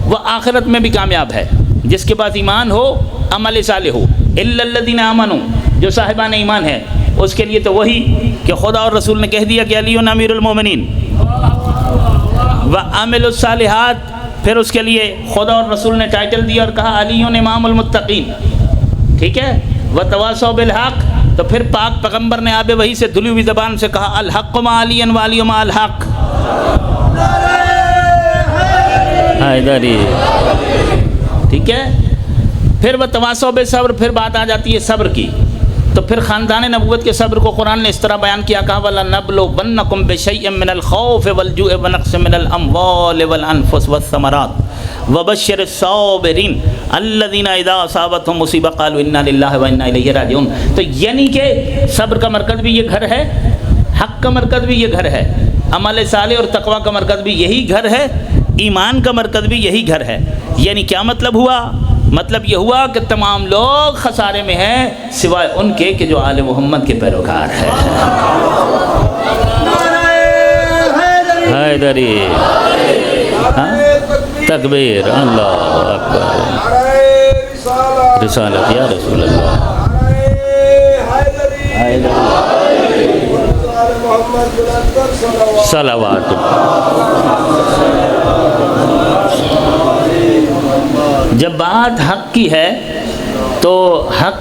وہ آخرت میں بھی کامیاب ہے۔ جس کے پاس ایمان ہو، عمل صالح ہو۔ الا الذین آمنوا، جو صاحبان ایمان ہے، اس کے لیے تو وہی کہ خدا اور رسول نے کہہ دیا کہ علی امیر المومنین۔ وعملوا الصالحات، پھر اس کے لیے خدا اور رسول نے ٹائٹل دیا اور کہا علی امام المتقین، ٹھیک ہے۔ وتواصوا بالحق، تو پھر پاک پیغمبر نے آب وحی سے دھلی ہوئی زبان سے کہا الحق مع علی وعلی مع الحق۔ حیدری، ٹھیک ہے۔ پھر وتواصوا بالصبر، پھر بات آ جاتی ہے صبر کی، تو پھر خاندان نبوت کے صبر کو قرآن نے اس طرح بیان کیا، کہا وَلَنَبْلُوَنَّكُمْ بِشَيْءٍ مِّنَ الْخَوْفِ وَالْجُوعِ وَنَقْصٍ مِّنَ الْأَمْوَالِ وَالْأَنفُسِ وَالثَّمَرَاتِ وَبَشِّرِ الصَّابِرِينَ الَّذِينَ إِذَا أَصَابَتْهُمْ مُصِيبَةٌ قَالُوا إِنَّا لِلَّهِ وَإِنَّا إِلَيْهِ رَاجِعُونَ۔ تو یعنی کہ صبر کا مرکز بھی یہ گھر ہے، حق کا مرکز بھی یہ گھر ہے، عمل صالح اور تقوی کا مرکز بھی یہی گھر ہے، ایمان کا مرکز بھی یہی گھر ہے۔ یعنی کیا مطلب ہوا؟ مطلب یہ ہوا کہ تمام لوگ خسارے میں ہیں سوائے ان کے کہ جو آل محمد کے پیروکار ہیں۔ حیدری، تکبیر، اللہ اکبر، رسالت یا رسول اللہ، صلوات۔ جب بات حق کی ہے تو حق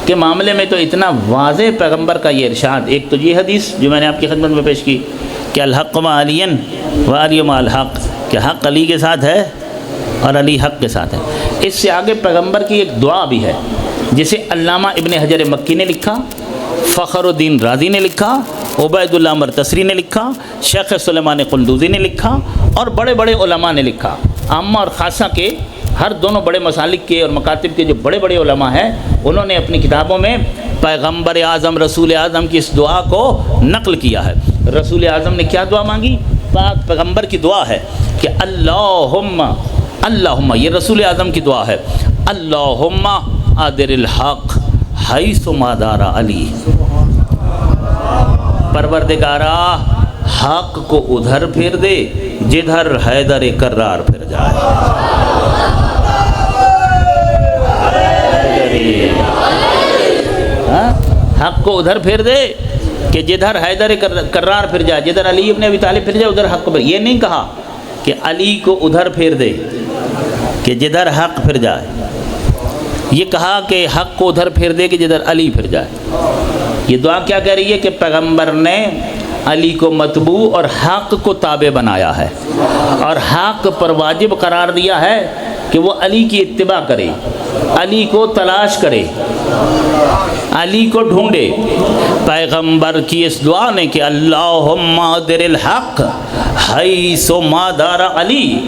کے معاملے میں تو اتنا واضح پیغمبر کا یہ ارشاد، ایک تو یہ حدیث جو میں نے آپ کی خدمت میں پیش کی کہ الحق مع علی وعلی مع الحق، کہ حق علی کے ساتھ ہے اور علی حق کے ساتھ ہے۔ اس سے آگے پیغمبر کی ایک دعا بھی ہے جسے علامہ ابن حجر مکی نے لکھا، فخر الدین رازی نے لکھا، عبید اللہ مرتصری نے لکھا، شیخ سلیمان قندوزی نے لکھا اور بڑے بڑے علماء نے لکھا۔ عامہ اور خاصہ کے ہر دونوں بڑے مسالک کے اور مکاتب کے جو بڑے بڑے علماء ہیں انہوں نے اپنی کتابوں میں پیغمبر اعظم رسول اعظم کی اس دعا کو نقل کیا ہے۔ رسول اعظم نے کیا دعا مانگی؟ پاک پیغمبر کی دعا ہے کہ اللہم، یہ رسول اعظم کی دعا ہے، اللہم ادر الحق حیث ما دار علی، پروردگارا حق کو ادھر پھیر دے جدھر حیدر کرار پھر جائے۔ حق کو ادھر پھیر دے کہ جدھر حیدر کرار پھر جائے، جدھر علی ابن ابی طالب پھر جائے ادھر حق کو پھر۔ یہ نہیں کہا کہ علی کو ادھر پھیر دے کہ جدھر حق پھر جائے، یہ کہا کہ حق کو ادھر پھیر دے کہ جدھر علی پھر جائے۔ یہ دعا کیا کہہ رہی ہے کہ پیغمبر نے علی کو متبوع اور حق کو تابع بنایا ہے اور حق پر واجب قرار دیا ہے کہ وہ علی کی اتباع کرے، علی کو تلاش کرے، علی کو ڈھونڈے۔ پیغمبر کی اس دعا نے کہ اللہم ادر الحق حیث ما دار علی،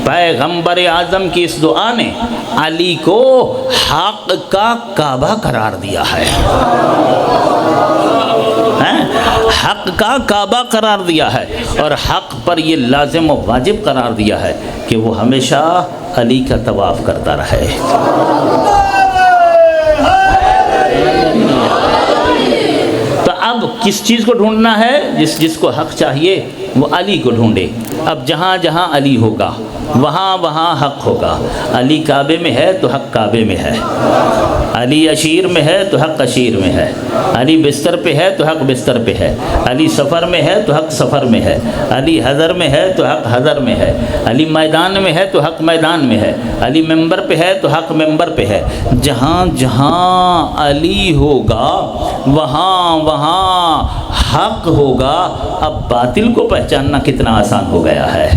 پیغمبر اعظم کی اس دعا نے علی کو حق کا کعبہ قرار دیا ہے، حق کا کعبہ قرار دیا ہے اور حق پر یہ لازم و واجب قرار دیا ہے کہ وہ ہمیشہ علی کا طواف کرتا رہے۔ تو اب کس چیز کو ڈھونڈنا ہے؟ جس کو حق چاہیے وہ علی کو ڈھونڈے۔ اب جہاں جہاں علی ہوگا وہاں وہاں حق ہوگا۔ علی کعبے میں ہے تو حق کعبے میں ہے، علی اشیر میں ہے تو حق اشیر میں ہے، علی بستر پہ ہے تو حق بستر پہ ہے، علی سفر میں ہے تو حق سفر میں ہے، علی حضر میں ہے تو حق حضر میں ہے، علی میدان میں ہے تو حق میدان میں ہے، علی ممبر پہ ہے تو حق ممبر پہ ہے۔ جہاں جہاں علی ہوگا وہاں وہاں حق ہوگا، اب باطل کو پہچاننا کتنا آسان ہو گیا ہے۔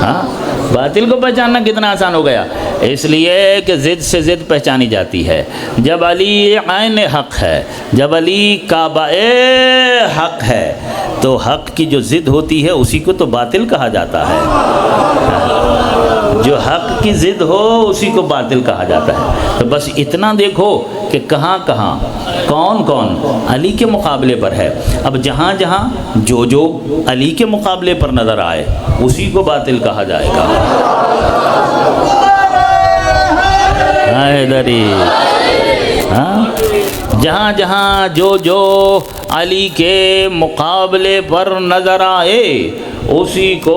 ہاں، باطل کو پہچاننا کتنا آسان ہو گیا، اس لیے کہ ضد سے ضد پہچانی جاتی ہے۔ جب علی عین حق ہے، جب علی کعبہ حق ہے، تو حق کی جو ضد ہوتی ہے اسی کو تو باطل کہا جاتا ہے۔ جو حق کی ضد ہو اسی کو باطل کہا جاتا ہے۔ تو بس اتنا دیکھو کہ کہاں کہاں کون کون علی کے مقابلے پر ہے۔ اب جہاں جہاں جو علی کے مقابلے پر نظر آئے اسی کو باطل کہا جائے گا۔ ہاں، جہاں جہاں جو علی کے مقابلے پر نظر آئے اسی کو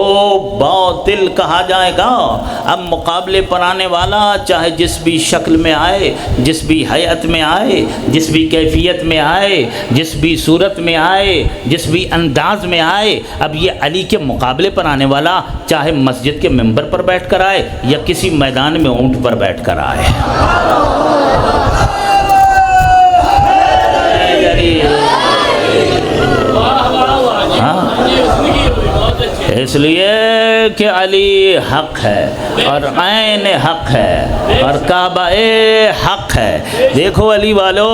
باطل کہا جائے گا۔ اب مقابلے پر آنے والا چاہے جس بھی شکل میں آئے، جس بھی حیت میں آئے، جس بھی کیفیت میں آئے، جس بھی صورت میں آئے، جس بھی انداز میں آئے، اب یہ علی کے مقابلے پر آنے والا چاہے مسجد کے ممبر پر بیٹھ کر آئے یا کسی میدان میں اونٹ پر بیٹھ کر آئے۔ اس لیے کہ علی حق ہے اور عین حق ہے اور کعبہ حق ہے۔ دیکھو علی والو،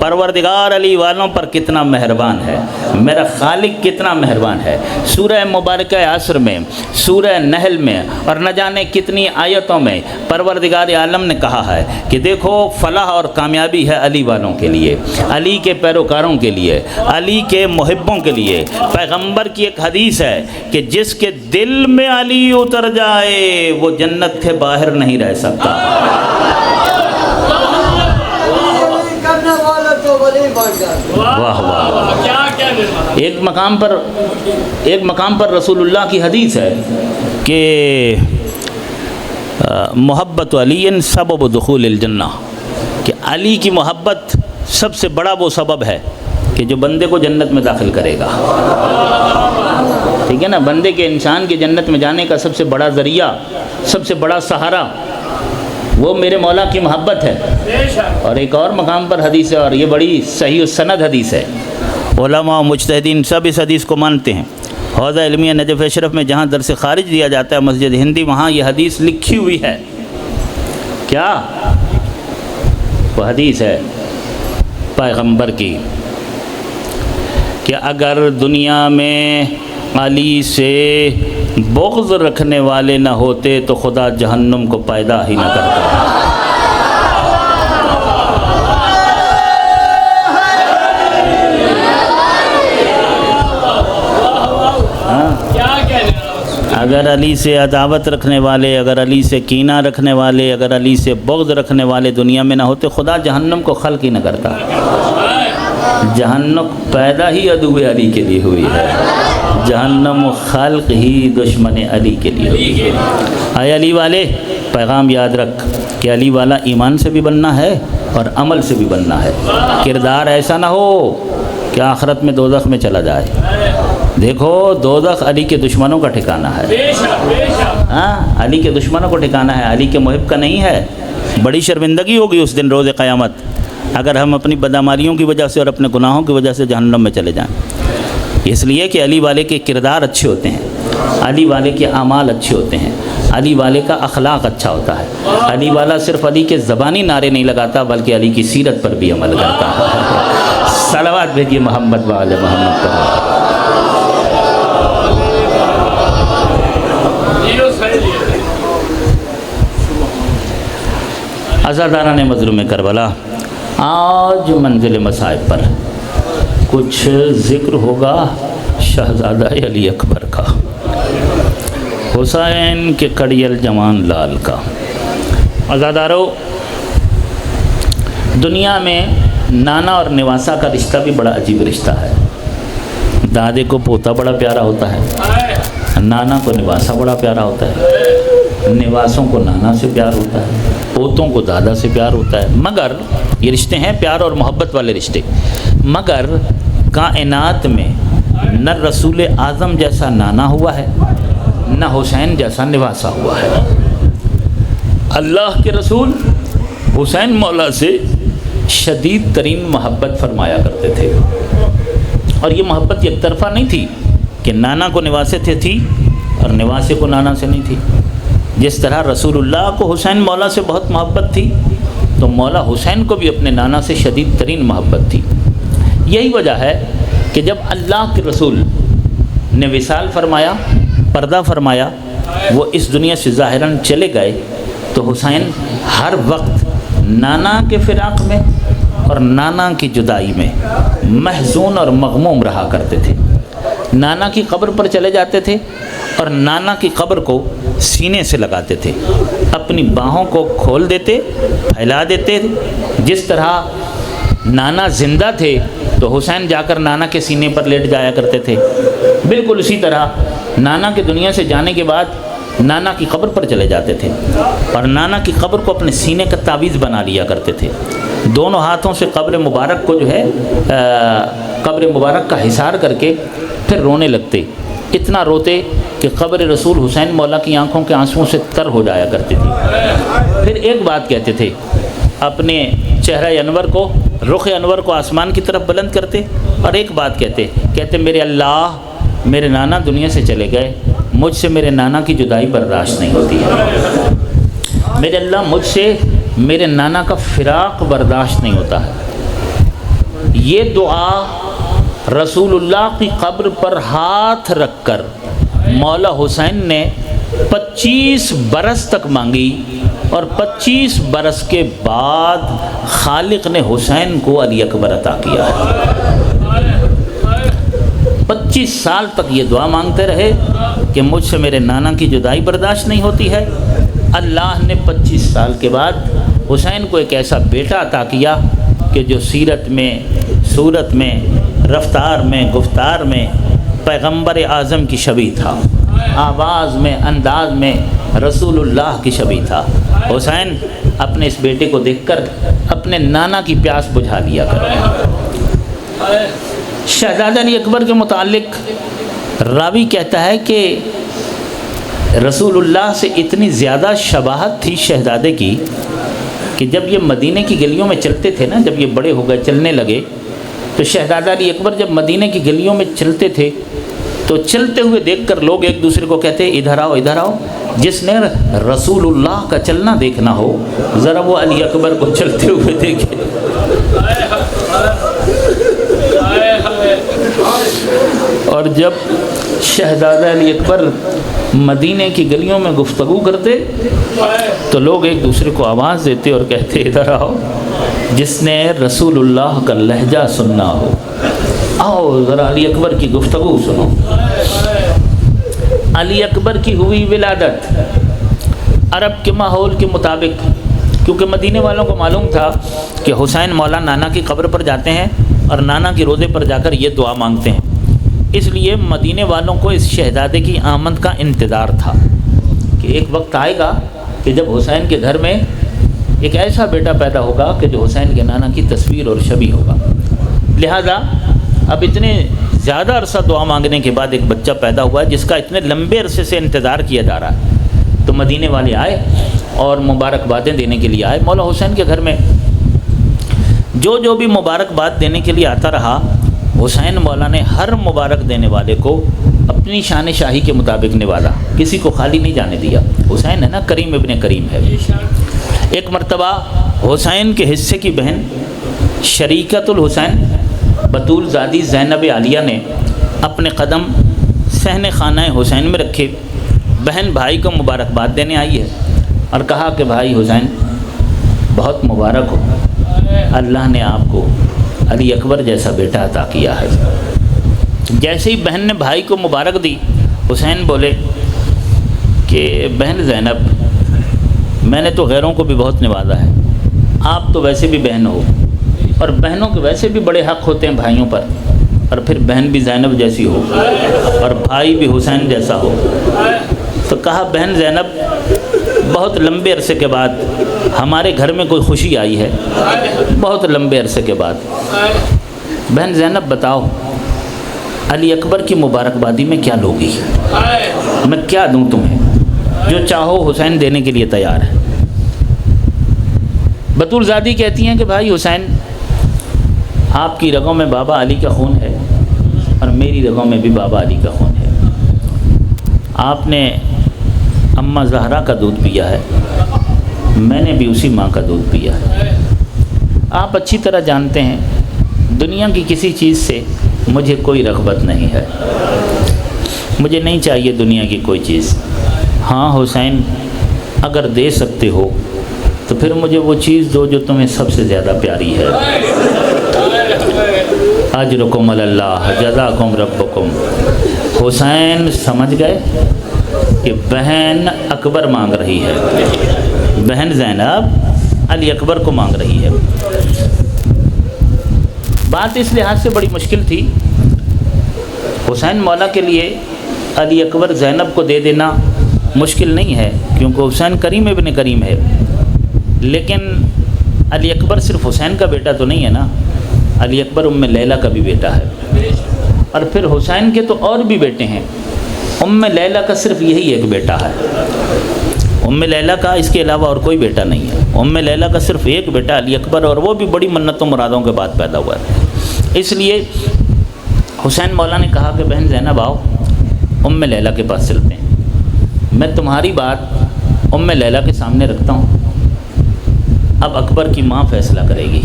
پروردگار علی والوں پر کتنا مہربان ہے، میرا خالق کتنا مہربان ہے۔ سورہ مبارکہ عصر میں، سورہ نحل میں اور نہ جانے کتنی آیتوں میں پروردگار عالم نے کہا ہے کہ دیکھو فلاح اور کامیابی ہے علی والوں کے لیے، علی کے پیروکاروں کے لیے، علی کے محبوں کے لیے۔ پیغمبر کی ایک حدیث ہے کہ جس کے دل میں علی اتر جائے وہ جنت کے باہر نہیں رہ سکتا۔ واہ واہ۔ ایک مقام پر رسول اللہ کی حدیث ہے کہ محبت علی سبب دخول الجنہ، کہ علی کی محبت سب سے بڑا وہ سبب ہے کہ جو بندے کو جنت میں داخل کرے گا۔ ٹھیک ہے نا، بندے کے انسان کے جنت میں جانے کا سب سے بڑا ذریعہ، سب سے بڑا سہارا وہ میرے مولا کی محبت ہے۔ اور ایک اور مقام پر حدیث ہے، اور یہ بڑی صحیح السند حدیث ہے، علماء و مجتہدین سب اس حدیث کو مانتے ہیں۔ حوضہ علمیہ نجف اشرف میں جہاں درس خارج دیا جاتا ہے مسجد ہندی، وہاں یہ حدیث لکھی ہوئی ہے۔ کیا وہ حدیث ہے پیغمبر کی کہ اگر دنیا میں علی سے بغض رکھنے والے نہ ہوتے تو خدا جہنم کو پیدا ہی نہ کرتا۔ اگر علی سے عداوت رکھنے والے، اگر علی سے کینہ رکھنے والے، اگر علی سے بغض رکھنے والے دنیا میں نہ ہوتے، خدا جہنم کو خلق ہی نہ کرتا۔ جہنم پیدا ہی عدو علی کے لیے ہوئی ہے، جہنم خلق ہی دشمن علی کے لیے ہوئی ہے۔ اے علی والے، پیغام یاد رکھ کہ علی والا ایمان سے بھی بننا ہے اور عمل سے بھی بننا ہے۔ کردار ایسا نہ ہو کہ آخرت میں دوزخ میں چلا جائے۔ دیکھو دوزخ علی کے دشمنوں کا ٹھکانہ ہے، ہاں علی کے دشمنوں کو ٹھکانہ ہے، علی کے محب کا نہیں ہے۔ بڑی شرمندگی ہوگی اس دن روز قیامت اگر ہم اپنی بدعمالیوں کی وجہ سے اور اپنے گناہوں کی وجہ سے جہنم میں چلے جائیں۔ اس لیے کہ علی والے کے کردار اچھے ہوتے ہیں، علی والے کے اعمال اچھے ہوتے ہیں، علی والے کا اخلاق اچھا ہوتا ہے۔ علی والا صرف علی کے زبانی نعرے نہیں لگاتا بلکہ علی کی سیرت پر بھی عمل کرتا ہے۔ صلوات بھیجیے محمد وآل محمد پر۔ عزاداران مظلوم کربلا، آج منزل مصائب پر کچھ ذکر ہوگا شہزادہ علی اکبر کا، حسین کے کڑیل جوان لال کا۔ عزادارو، دنیا میں نانا اور نواسا کا رشتہ بھی بڑا عجیب رشتہ ہے۔ دادے کو پوتا بڑا پیارا ہوتا ہے، نانا کو نواسا بڑا پیارا ہوتا ہے، نواسوں کو نانا سے پیار ہوتا ہے، پوتوں کو دادا سے پیار ہوتا ہے۔ مگر یہ رشتے ہیں پیار اور محبت والے رشتے، مگر کائنات میں نہ رسول اعظم جیسا نانا ہوا ہے نہ حسین جیسا نواسا ہوا ہے۔ اللہ کے رسول حسین مولا سے شدید ترین محبت فرمایا کرتے تھے، اور یہ محبت یک طرفہ نہیں تھی کہ نانا کو نواسے تھی اور نواسے کو نانا سے نہیں تھی۔ جس طرح رسول اللہ کو حسین مولا سے بہت محبت تھی، تو مولا حسین کو بھی اپنے نانا سے شدید ترین محبت تھی۔ یہی وجہ ہے کہ جب اللہ کے رسول نے وصال فرمایا، پردہ فرمایا، وہ اس دنیا سے ظاہراً چلے گئے، تو حسین ہر وقت نانا کے فراق میں اور نانا کی جدائی میں محزون اور مغموم رہا کرتے تھے۔ نانا کی قبر پر چلے جاتے تھے اور نانا کی قبر کو سینے سے لگاتے تھے، اپنی باہوں کو کھول دیتے، پھیلا دیتے۔ جس طرح نانا زندہ تھے تو حسین جا کر نانا کے سینے پر لیٹ جایا کرتے تھے، بالکل اسی طرح نانا کے دنیا سے جانے کے بعد نانا کی قبر پر چلے جاتے تھے اور نانا کی قبر کو اپنے سینے کا تعویذ بنا لیا کرتے تھے۔ دونوں ہاتھوں سے قبر مبارک کو جو ہے قبر مبارک کا حصار کر کے پھر رونے لگتے، اتنا روتے کہ قبر رسول حسین مولا کی آنکھوں کے آنسوؤں سے تر ہو جایا کرتی تھی۔ پھر ایک بات کہتے تھے، اپنے چہرہ انور کو، رخ انور کو آسمان کی طرف بلند کرتے اور ایک بات کہتے میرے اللہ، میرے نانا دنیا سے چلے گئے، مجھ سے میرے نانا کی جدائی برداشت نہیں ہوتی ہے، میرے اللہ مجھ سے میرے نانا کا فراق برداشت نہیں ہوتا ہے۔ یہ دعا رسول اللہ کی قبر پر ہاتھ رکھ کر مولا حسین نے 25 برس تک مانگی، اور 25 برس کے بعد خالق نے حسین کو علی اکبر عطا کیا ہے۔ 25 سال تک یہ دعا مانگتے رہے کہ مجھ سے میرے نانا کی جدائی برداشت نہیں ہوتی ہے۔ اللہ نے 25 سال کے بعد حسین کو ایک ایسا بیٹا عطا کیا کہ جو سیرت میں، صورت میں، رفتار میں، گفتار میں پیغمبر اعظم کی شبیہ تھا، آواز میں، انداز میں رسول اللہ کی شبیہ تھا۔ حسین اپنے اس بیٹے کو دیکھ کر اپنے نانا کی پیاس بجھا لیا کرتے۔ شہزادہ علی اکبر کے متعلق راوی کہتا ہے کہ رسول اللہ سے اتنی زیادہ شباہت تھی شہزادے کی کہ جب یہ مدینے کی گلیوں میں چلتے تھے نا، جب یہ بڑے ہو گئے، چلنے لگے، تو شہزادہ علی اکبر جب مدینے کی گلیوں میں چلتے تھے تو چلتے ہوئے دیکھ کر لوگ ایک دوسرے کو کہتے ادھر آؤ ادھر آؤ، جس نے رسول اللہ کا چلنا دیکھنا ہو ذرا وہ علی اکبر کو چلتے ہوئے دیکھے۔ اور جب شہزادہ علی اکبر مدینے کی گلیوں میں گفتگو کرتے تو لوگ ایک دوسرے کو آواز دیتے اور کہتے ادھر آؤ، جس نے رسول اللہ کا لہجہ سننا ہو، آؤ ذرا علی اکبر کی گفتگو سنو۔ علی اکبر کی ہوئی ولادت عرب کے ماحول کے مطابق، کیونکہ مدینے والوں کو معلوم تھا کہ حسین مولا نانا کی قبر پر جاتے ہیں اور نانا کی روضے پر جا کر یہ دعا مانگتے ہیں، اس لیے مدینے والوں کو اس شہزادے کی آمد کا انتظار تھا کہ ایک وقت آئے گا کہ جب حسین کے گھر میں ایک ایسا بیٹا پیدا ہوگا کہ جو حسین کے نانا کی تصویر اور شبیہ ہوگا۔ لہذا اب اتنے زیادہ عرصہ دعا مانگنے کے بعد ایک بچہ پیدا ہوا ہے جس کا اتنے لمبے عرصے سے انتظار کیا جا رہا ہے، تو مدینے والے آئے اور مبارکبادیں دینے کے لیے آئے مولا حسین کے گھر میں۔ جو بھی مبارکباد دینے کے لیے آتا رہا، حسین مولا نے ہر مبارک دینے والے کو اپنی شان شاہی کے مطابق نوازا، کسی کو خالی نہیں جانے دیا۔ حسین ہے نا، کریم ابن کریم ہے۔ ایک مرتبہ حسین کے حصے کی بہن شریکت الحسین بطول زادی زینب عالیہ نے اپنے قدم صحن خانہ حسین میں رکھے، بہن بھائی کو مبارکباد دینے آئی ہے اور کہا کہ بھائی حسین بہت مبارک ہو، اللہ نے آپ کو علی اکبر جیسا بیٹا عطا کیا ہے۔ جیسے ہی بہن نے بھائی کو مبارک دی، حسین بولے کہ بہن زینب، میں نے تو غیروں کو بھی بہت نوازا ہے، آپ تو ویسے بھی بہن ہو، اور بہنوں کے ویسے بھی بڑے حق ہوتے ہیں بھائیوں پر، اور پھر بہن بھی زینب جیسی ہو اور بھائی بھی حسین جیسا ہو۔ تو کہا بہن زینب، بہت لمبے عرصے کے بعد ہمارے گھر میں کوئی خوشی آئی ہے، بہت لمبے عرصے کے بعد۔ بہن زینب بتاؤ، علی اکبر کی مبارکبادی میں کیا لوگی؟ میں کیا دوں تمہیں؟ جو چاہو حسین دینے کے لیے تیار ہے۔ بطول زادی کہتی ہیں کہ بھائی حسین، آپ کی رگوں میں بابا علی کا خون ہے اور میری رگوں میں بھی بابا علی کا خون ہے۔ آپ نے اماں زہرا کا دودھ پیا ہے، میں نے بھی اسی ماں کا دودھ پیا ہے۔ آپ اچھی طرح جانتے ہیں دنیا کی کسی چیز سے مجھے کوئی رغبت نہیں ہے، مجھے نہیں چاہیے دنیا کی کوئی چیز۔ ہاں حسین، اگر دے سکتے ہو تو پھر مجھے وہ چیز دو جو تمہیں سب سے زیادہ پیاری ہے۔ اجرکم اللہ جزاکم ربکم۔ حسین سمجھ گئے کہ بہن اکبر مانگ رہی ہے، بہن زینب علی اکبر کو مانگ رہی ہے۔ بات اس لحاظ سے بڑی مشکل تھی، حسین مولا کے لیے علی اکبر زینب کو دے دینا مشکل نہیں ہے، کیونکہ حسین کریم ابن کریم ہے، لیکن علی اکبر صرف حسین کا بیٹا تو نہیں ہے نا، علی اکبر ام لیلہ کا بھی بیٹا ہے، اور پھر حسین کے تو اور بھی بیٹے ہیں، ام لیلہ کا صرف یہی ایک بیٹا ہے، ام لیلہ کا اس کے علاوہ اور کوئی بیٹا نہیں ہے، ام لیلہ کا صرف ایک بیٹا علی اکبر، اور وہ بھی بڑی منتوں مرادوں کے بعد پیدا ہوا ہے۔ اس لیے حسین مولا نے کہا کہ بہن زینب آؤ، ام لیلہ کے پاس چلتے ہیں، میں تمہاری بات ام لیلہ کے سامنے رکھتا ہوں، اب اکبر کی ماں فیصلہ کرے گی۔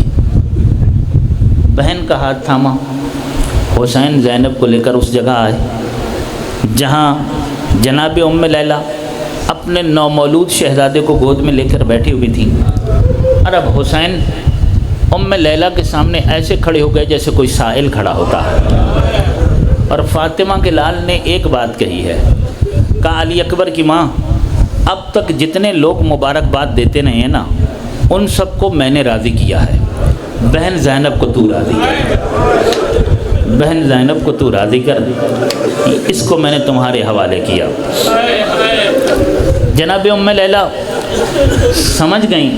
بہن کا ہاتھ تھاما، حسین زینب کو لے کر اس جگہ آئے جہاں جناب ام لیلہ اپنے نومولود شہزادے کو گود میں لے کر بیٹھی ہوئی تھیں، اور اب حسین ام لیلہ کے سامنے ایسے کھڑے ہو گئے جیسے کوئی سائل کھڑا ہوتا ہے، اور فاطمہ کے لال نے ایک بات کہی ہے، کہا علی اکبر کی ماں، اب تک جتنے لوگ مبارکباد دیتے رہے ہیں نا، ان سب کو میں نے راضی کیا ہے، بہن زینب کو تو راضی کر، بہن زینب کو تو راضی کر، اس کو میں نے تمہارے حوالے کیا۔ جناب ام لیلہ سمجھ گئیں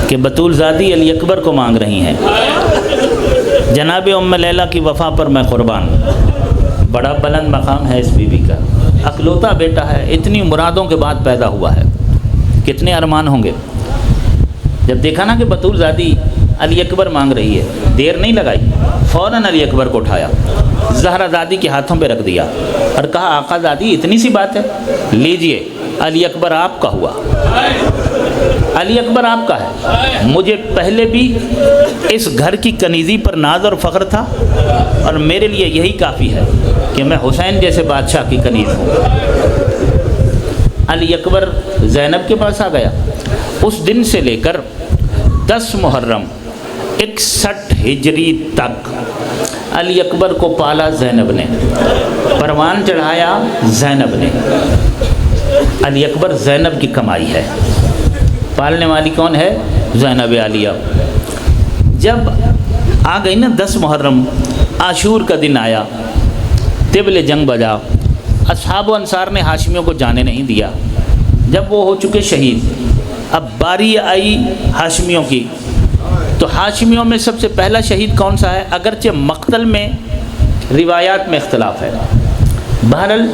کہ بطول زادی علی اکبر کو مانگ رہی ہیں۔ جناب ام لیلہ کی وفا پر میں قربان، بڑا بلند مقام ہے اس بی بی کا، اکلوتا بیٹا ہے، اتنی مرادوں کے بعد پیدا ہوا ہے، کتنے ارمان ہوں گے۔ جب دیکھا نا کہ بطول زادی علی اکبر مانگ رہی ہے، دیر نہیں لگائی، فوراً علی اکبر کو اٹھایا، زہرا زادی کے ہاتھوں پہ رکھ دیا اور کہا آقا زادی اتنی سی بات ہے، لیجئے علی اکبر آپ کا ہوا، علی اکبر آپ کا ہے، مجھے پہلے بھی اس گھر کی کنیزی پر ناز اور فخر تھا، اور میرے لیے یہی کافی ہے کہ میں حسین جیسے بادشاہ کی کنیز ہوں۔ علی اکبر زینب کے پاس آ گیا۔ اس دن سے لے کر 10 محرم 61 ہجری تک علی اکبر کو پالا زینب نے، پروان چڑھایا زینب نے۔ علی اکبر زینب کی کمائی ہے، پالنے والی کون ہے؟ زینب عالیہ۔ جب آ گئی نا 10 محرم، عاشور کا دن آیا، طبل جنگ بجا، اصحاب و انصار نے ہاشمیوں کو جانے نہیں دیا، جب وہ ہو چکے شہید، اب باری آئی ہاشمیوں کی، تو ہاشمیوں میں سب سے پہلا شہید کون سا ہے؟ اگرچہ مقتل میں روایات میں اختلاف ہے، بہرحال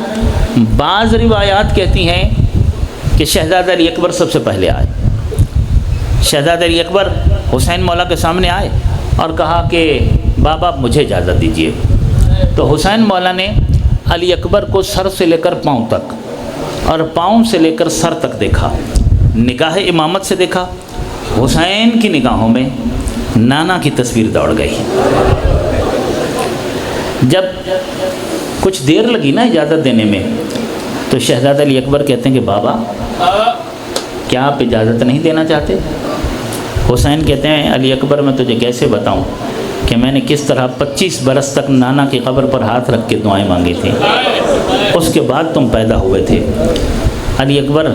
بعض روایات کہتی ہیں کہ شہزادہ علی اکبر سب سے پہلے آئے۔ شہزادہ علی اکبر حسین مولا کے سامنے آئے اور کہا کہ بابا مجھے اجازت دیجیے، تو حسین مولا نے علی اکبر کو سر سے لے کر پاؤں تک اور پاؤں سے لے کر سر تک دیکھا، نگاہ امامت سے دیکھا، حسین کی نگاہوں میں نانا کی تصویر دوڑ گئی۔ جب کچھ دیر لگی نا اجازت دینے میں، تو شہزادہ علی اکبر کہتے ہیں کہ بابا کیا آپ اجازت نہیں دینا چاہتے؟ حسین کہتے ہیں علی اکبر میں تجھے کیسے بتاؤں کہ میں نے کس طرح 25 برس تک نانا کی قبر پر ہاتھ رکھ کے دعائیں مانگی تھیں، اس کے بعد تم پیدا ہوئے تھے۔ علی اکبر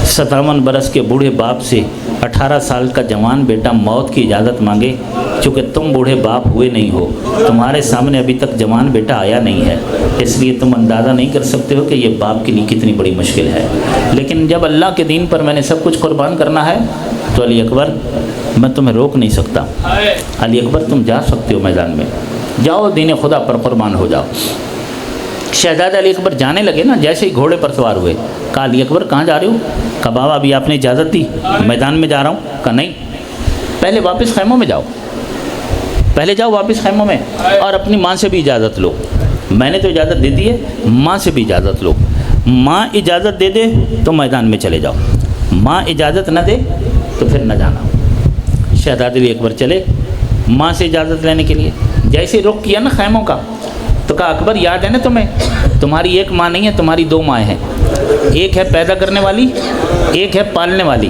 57 برس کے بوڑھے باپ سے 18 سال کا جوان بیٹا موت کی اجازت مانگے، چونکہ تم بوڑھے باپ ہوئے نہیں ہو، تمہارے سامنے ابھی تک جوان بیٹا آیا نہیں ہے، اس لیے تم اندازہ نہیں کر سکتے ہو کہ یہ باپ کے لیے کتنی بڑی مشکل ہے، لیکن جب اللہ کے دین پر میں نے سب کچھ قربان کرنا ہے تو علی اکبر میں تمہیں روک نہیں سکتا، علی اکبر تم جا سکتے ہو میدان میں، جاؤ دین خدا پر قربان ہو جاؤ۔ شہزادہ علی اکبر جانے لگے نا، جیسے ہی گھوڑے پر سوار ہوئے، کہا علی اکبر کہاں جا رہے ہو؟ کہا بابا ابھی آپ نے اجازت دی، میدان میں جا رہا ہوں۔ کہا نہیں، پہلے واپس خیموں میں جاؤ، پہلے جاؤ واپس خیموں میں، اور اپنی ماں سے بھی اجازت لو۔ میں نے تو اجازت دے دی ہے، ماں سے بھی اجازت لو۔ ماں اجازت دے دے تو میدان میں چلے جاؤ، ماں اجازت نہ دے تو پھر نہ جانا۔ شہزادے علی اکبر چلے ماں سے اجازت لینے کے لیے۔ جیسے رخ کیا نا خیموں کا تو کہا اکبر یاد ہے نا تمہیں، تمہاری ایک ماں نہیں ہے، تمہاری دو مائیں ہیں، ایک ہے پیدا کرنے والی، ایک ہے پالنے والی۔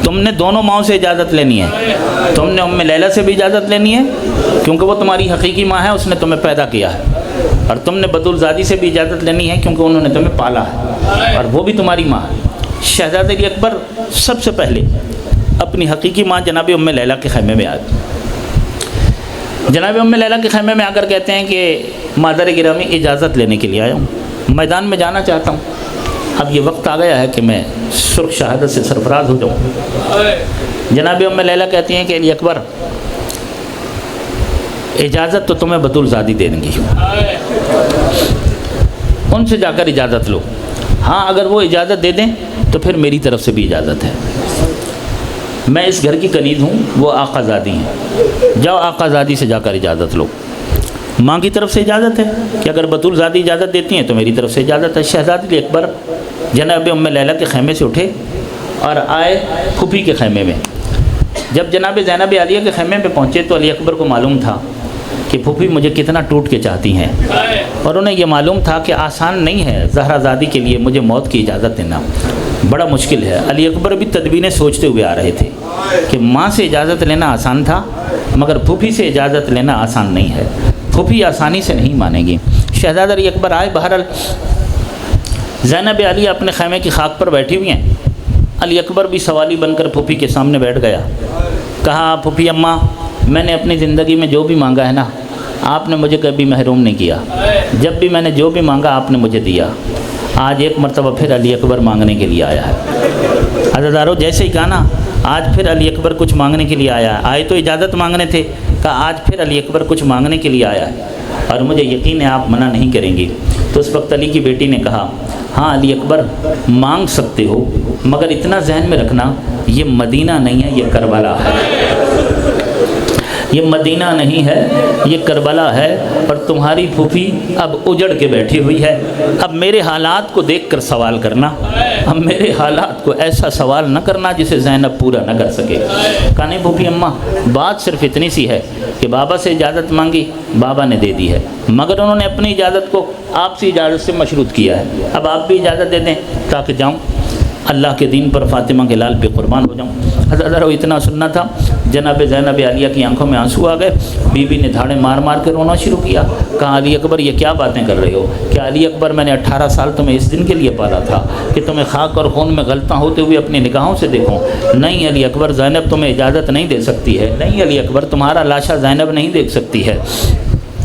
تم نے دونوں ماؤں سے اجازت لینی ہے، تم نے ام لیلہ سے بھی اجازت لینی ہے کیونکہ وہ تمہاری حقیقی ماں ہے، اس نے تمہیں پیدا کیا ہے، اور تم نے بدول زادی سے بھی اجازت لینی ہے کیونکہ انہوں نے تمہیں پالا ہے اور وہ بھی تمہاری ماں ہے۔ شہزادے علی اکبر سب سے پہلے اپنی حقیقی ماں جناب ام لیلہ کے خیمے میں آئے۔ جناب ام لیلہ کے خیمے میں آ کر کہتے ہیں کہ مادر گرامی اجازت لینے کے لیے آیا ہوں، میدان میں جانا چاہتا ہوں، اب یہ وقت آ گیا ہے کہ میں سرخ شہادت سے سرفراز ہو جاؤں۔ جناب ام لیلہ کہتی ہیں کہ علی اکبر اجازت تو تمہیں بطول زادی دے دیں گی، ان سے جا کر اجازت لو، ہاں اگر وہ اجازت دے دیں تو پھر میری طرف سے بھی اجازت ہے، میں اس گھر کی کنیز ہوں، وہ آقا زادی ہیں، جاؤ آقا زادی سے جا کر اجازت لو۔ ماں کی طرف سے اجازت ہے کہ اگر بطول زادی اجازت دیتی ہیں تو میری طرف سے اجازت ہے۔ شہزادے علی اکبر جناب ام لیلہ کے خیمے سے اٹھے اور آئے پھوپھی کے خیمے میں۔ جب جناب زینب عالیہ کے خیمے پہ پہنچے تو علی اکبر کو معلوم تھا کہ پھوپھی مجھے کتنا ٹوٹ کے چاہتی ہیں، اور انہیں یہ معلوم تھا کہ آسان نہیں ہے زہرا زادی کے لیے مجھے موت کی اجازت دینا، بڑا مشکل ہے۔ علی اکبر بھی تدبیریں سوچتے ہوئے آ رہے تھے کہ ماں سے اجازت لینا آسان تھا مگر پھوپھی سے اجازت لینا آسان نہیں ہے، پھوپھی آسانی سے نہیں مانیں گی۔ شہزادہ علی اکبر آئے، بہرحال زینب عالیہ اپنے خیمے کی خاک پر بیٹھی ہوئی ہیں، علی اکبر بھی سوالی بن کر پھوپھی کے سامنے بیٹھ گیا۔ کہا پھوپھی اماں، میں نے اپنی زندگی میں جو بھی مانگا ہے نا آپ نے مجھے کبھی محروم نہیں کیا، جب بھی میں نے جو بھی مانگا آپ نے مجھے دیا، آج ایک مرتبہ پھر علی اکبر مانگنے کے لیے آیا ہے۔ عزیزارو جیسے ہی کہا نا آج پھر علی اکبر کچھ مانگنے کے لیے آیا ہے، آئے تو اجازت مانگنے تھے، کہا آج پھر علی اکبر کچھ مانگنے کے لیے آیا ہے اور مجھے یقین ہے آپ منع نہیں کریں گی۔ تو اس وقت علی کی بیٹی نے کہا ہاں علی اکبر مانگ سکتے ہو مگر اتنا ذہن میں رکھنا یہ مدینہ نہیں ہے، یہ کربلا ہے، یہ مدینہ نہیں ہے یہ کربلا ہے، اور تمہاری پھوپھی اب اجڑ کے بیٹھی ہوئی ہے، اب میرے حالات کو دیکھ کر سوال کرنا، اب میرے حالات کو ایسا سوال نہ کرنا جسے زینب پورا نہ کر سکے۔ کہا نہیں پھوپھی اماں بات صرف اتنی سی ہے کہ بابا سے اجازت مانگی، بابا نے دے دی ہے، مگر انہوں نے اپنی اجازت کو آپ سے اجازت سے مشروط کیا ہے، اب آپ بھی اجازت دے دیں تاکہ جاؤں اللہ کے دین پر فاطمہ کے لال پہ قربان ہو جاؤں۔ حضرت اتنا سننا تھا، جناب زینب عالیہ کی آنکھوں میں آنسو آ گئے، بی بی نے دھاڑے مار مار کے رونا شروع کیا۔ کہا علی اکبر یہ کیا باتیں کر رہے ہو؟ کہ علی اکبر میں نے 18 سال تمہیں اس دن کے لیے پالا تھا کہ تمہیں خاک اور خون میں غلطاں ہوتے ہوئے اپنی نگاہوں سے دیکھوں۔ نہیں علی اکبر زینب تمہیں اجازت نہیں دے سکتی ہے، نہیں علی اکبر تمہارا لاشا زینب نہیں دیکھ سکتی ہے۔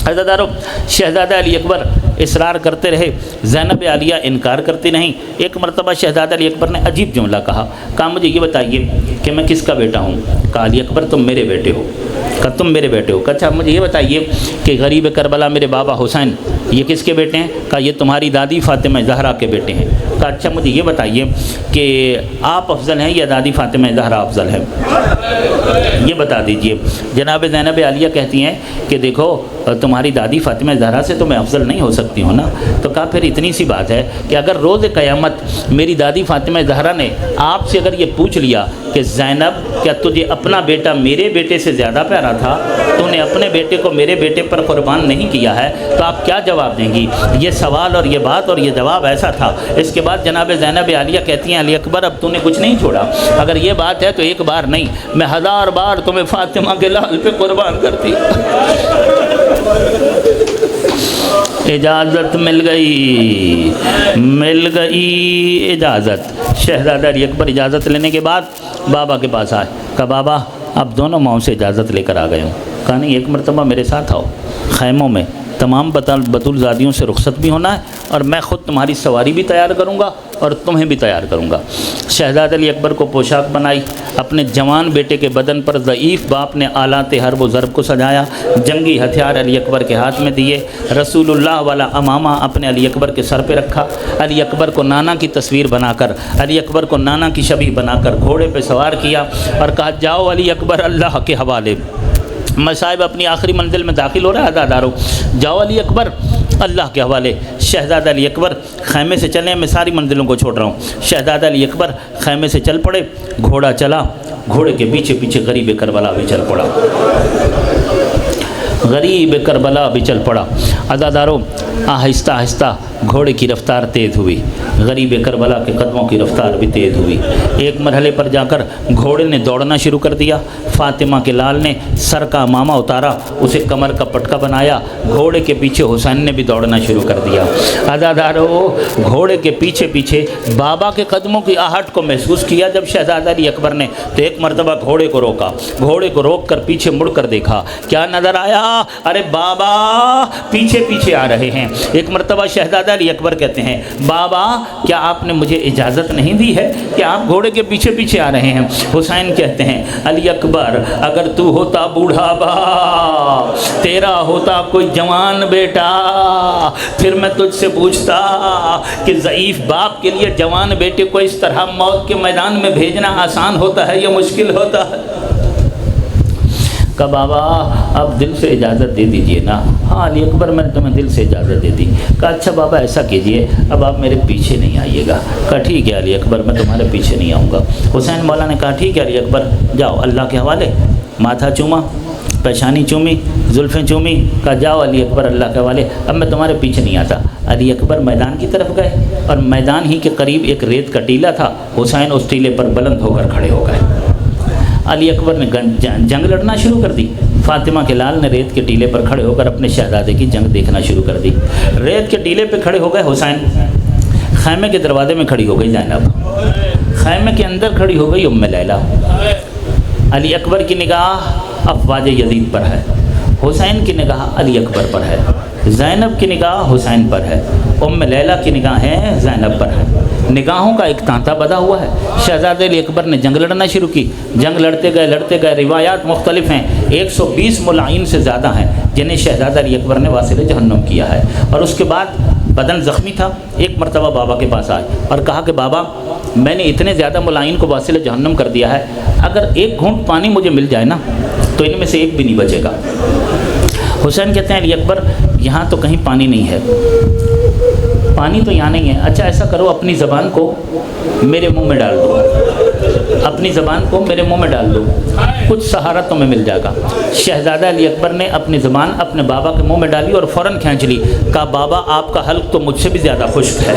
عزیزارو شہزادہ علی اکبر اصرار کرتے رہے، زینب عالیہ انکار کرتی نہیں۔ ایک مرتبہ شہزادہ علی اکبر نے عجیب جملہ کہا مجھے یہ بتائیے کہ میں کس کا بیٹا ہوں؟ کہا علی اکبر تم میرے بیٹے ہو۔ کہا تم میرے بیٹے ہو؟ کہا اچھا مجھے یہ بتائیے کہ غریب کربلا میرے بابا حسین یہ کس کے بیٹے ہیں؟ کہا یہ تمہاری دادی فاطمہ زہرا کے بیٹے ہیں۔ کہا اچھا مجھے یہ بتائیے کہ آپ افضل ہیں یا دادی فاطمہ زہرا افضل ہے؟ یہ بتا دیجئے۔ جناب زینب عالیہ کہتی ہیں کہ دیکھو تمہاری دادی فاطمہ زہرا سے تو میں افضل نہیں ہو سکتی ہوں نا۔ تو کہا پھر اتنی سی بات ہے کہ اگر روز قیامت میری دادی فاطمہ زہرا نے آپ سے اگر یہ پوچھ لیا کہ زینب کیا تجھے اپنا بیٹا میرے بیٹے سے زیادہ پیارا تھا، تو نے اپنے بیٹے کو میرے بیٹے پر قربان نہیں کیا ہے، تو آپ کیا جواب دیں گی؟ یہ سوال اور یہ بات اور یہ جواب ایسا تھا۔ اس کے بعد جناب زینب عالیہ کہتی ہیں علی اکبر اب تو نے کچھ نہیں چھوڑا، اگر یہ بات ہے تو ایک بار نہیں میں 1000 بار تمہیں فاطمہ کے لال پہ قربان کرتی۔ اجازت مل گئی اجازت۔ شہزادہ علی اکبر اجازت لینے کے بعد بابا کے پاس آئے، کہا بابا اب دونوں ماؤں سے اجازت لے کر آ گئے ہوں۔ کہا نہیں ایک مرتبہ میرے ساتھ آؤ، خیموں میں تمام بطولزادیوں سے رخصت بھی ہونا ہے اور میں خود تمہاری سواری بھی تیار کروں گا اور تمہیں بھی تیار کروں گا۔ شہزادہ علی اکبر کو پوشاک بنائی، اپنے جوان بیٹے کے بدن پر ضعیف باپ نے آلات حرب و ضرب کو سجایا، جنگی ہتھیار علی اکبر کے ہاتھ میں دیے، رسول اللہ والا امامہ اپنے علی اکبر کے سر پہ رکھا، علی اکبر کو نانا کی تصویر بنا کر، علی اکبر کو نانا کی شبیہ بنا کر گھوڑے پہ سوار کیا اور کہا جاؤ علی اکبر اللہ کے حوالے۔ مصائب اپنی آخری منزل میں داخل ہو رہا ہے عزادارو، جاؤ علی اکبر اللہ کے حوالے۔ شہزادہ علی اکبر خیمے سے چلیں، میں ساری منزلوں کو چھوڑ رہا ہوں۔ شہزادہ علی اکبر خیمے سے چل پڑے، گھوڑا چلا، گھوڑے کے پیچھے پیچھے غریب کربلا بھی چل پڑا، غریب کربلا بھی چل پڑا۔ عزادارو آہستہ آہستہ گھوڑے کی رفتار تیز ہوئی، غریب کربلا کے قدموں کی رفتار بھی تیز ہوئی۔ ایک مرحلے پر جا کر گھوڑے نے دوڑنا شروع کر دیا، فاطمہ کے لال نے سر کا امامہ اتارا، اسے کمر کا پٹکا بنایا، گھوڑے کے پیچھے حسین نے بھی دوڑنا شروع کر دیا۔ عزادارو گھوڑے کے پیچھے پیچھے بابا کے قدموں کی آہٹ کو محسوس کیا جب شہزادہ علی اکبر نے، تو ایک مرتبہ گھوڑے کو روکا، گھوڑے کو روک کر پیچھے مڑ کر دیکھا، کیا نظر آیا؟ ارے بابا پیچھے پیچھے آ رہے ہیں۔ ایک مرتبہ شہزادہ علی اکبر کہتے ہیں بابا کیا آپ نے مجھے اجازت نہیں دی ہے کہ آپ گھوڑے کے پیچھے پیچھے آ رہے ہیں؟ حسین کہتے ہیں علی اکبر اگر تو ہوتا بوڑھا باپ، تیرا ہوتا کوئی جوان بیٹا، پھر میں تجھ سے پوچھتا کہ ضعیف باپ کے لیے جوان بیٹے کو اس طرح موت کے میدان میں بھیجنا آسان ہوتا ہے یا مشکل ہوتا ہے؟ کہا بابا اب دل سے اجازت دے دیجئے نا۔ ہاں علی اکبر میں نے تمہیں دل سے اجازت دے دی۔ کہا اچھا بابا ایسا کیجئے اب آپ میرے پیچھے نہیں آئیے گا۔ کہا ٹھیک ہے علی اکبر میں تمہارے پیچھے نہیں آؤں گا۔ حسین مولا نے کہا ٹھیک ہے علی اکبر جاؤ اللہ کے حوالے، ماتھا چوما، پیشانی چومی، زلفیں چومی، کہا جاؤ علی اکبر اللہ کے حوالے اب میں تمہارے پیچھے نہیں آتا۔ علی اکبر میدان کی طرف گئے اور میدان ہی کے قریب ایک ریت کا ٹیلہ تھا، حسین اس ٹیلے پر بلند ہو کر کھڑے ہو گئے۔ علی اکبر نے جنگ لڑنا شروع کر دی، فاطمہ کے لال نے ریت کے ٹیلے پر کھڑے ہو کر اپنے شہزادے کی جنگ دیکھنا شروع کر دی۔ ریت کے ٹیلے پہ کھڑے ہو گئے حسین، خیمے کے دروازے میں کھڑی ہو گئی زینب، خیمے کے اندر کھڑی ہو گئی ام لیلہ۔ علی اکبر کی نگاہ افواج یزید پر ہے، حسین کی نگاہ علی اکبر پر ہے، زینب کی نگاہ حسین پر ہے، ام لیلہ کی نگاہیں زینب پر ہے۔ نگاہوں کا ایک تانتا بدا ہوا ہے۔ شہزادہ علی اکبر نے جنگ لڑنا شروع کی، جنگ لڑتے گئے، روایات مختلف ہیں، 120 ملائن سے زیادہ ہیں جنہیں شہزادہ علی اکبر نے واصل جہنم کیا ہے۔ اور اس کے بعد بدن زخمی تھا، ایک مرتبہ بابا کے پاس آئے اور کہا کہ بابا میں نے اتنے زیادہ ملائن کو واصل جہنم کر دیا ہے، اگر ایک گھونٹ پانی مجھے مل جائے نا تو ان میں سے ایک بھی نہیں بچے گا۔ حسین کہتے ہیں علی اکبر یہاں تو کہیں پانی نہیں ہے، پانی تو یہاں نہیں ہے، اچھا ایسا کرو اپنی زبان کو میرے منہ میں ڈال دو، اپنی زبان کو میرے منہ میں ڈال دو، کچھ سہارا تمہیں مل جائے گا۔ شہزادہ علی اکبر نے اپنی زبان اپنے بابا کے منہ میں ڈالی اور فوراً کھینچ لی، کہا بابا آپ کا حلق تو مجھ سے بھی زیادہ خشک ہے،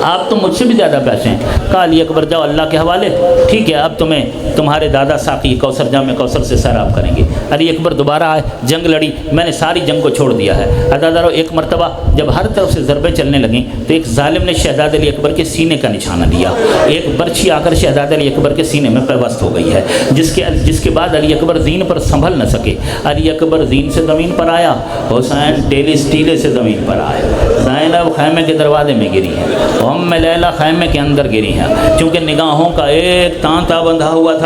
آپ تو مجھ سے بھی زیادہ پیاسے ہیں۔ کہا علی اکبر جاؤ اللہ کے حوالے، ٹھیک ہے اب تمہیں تمہارے دادا ساقی کوثر جام کوثر سے سیراب کریں گے۔ علی اکبر دوبارہ آئے، جنگ لڑی، میں نے ساری جنگ کو چھوڑ دیا ہے۔ عزادارو ایک مرتبہ جب ہر طرف سے ضربیں چلنے لگیں تو ایک ظالم نے شہزادہ علی اکبر کے سینے کا نشانہ لیا، ایک برچھی آ کر شہزادہ علی اکبر کے سینے میں پیوست ہو گئی ہے، جس کے بعد علی اکبر زین پر سنبھل نہ سکے۔ علی اکبر زین سے زمین پر آیا، حسین ٹیلے سے زمین پر آئے، زینب خیمے کے دروازے میں گری ہے، ام لیلہ خیمے کے اندر گری ہیں، چونکہ نگاہوں کا ایک تانتا بندھا ہوا تھا۔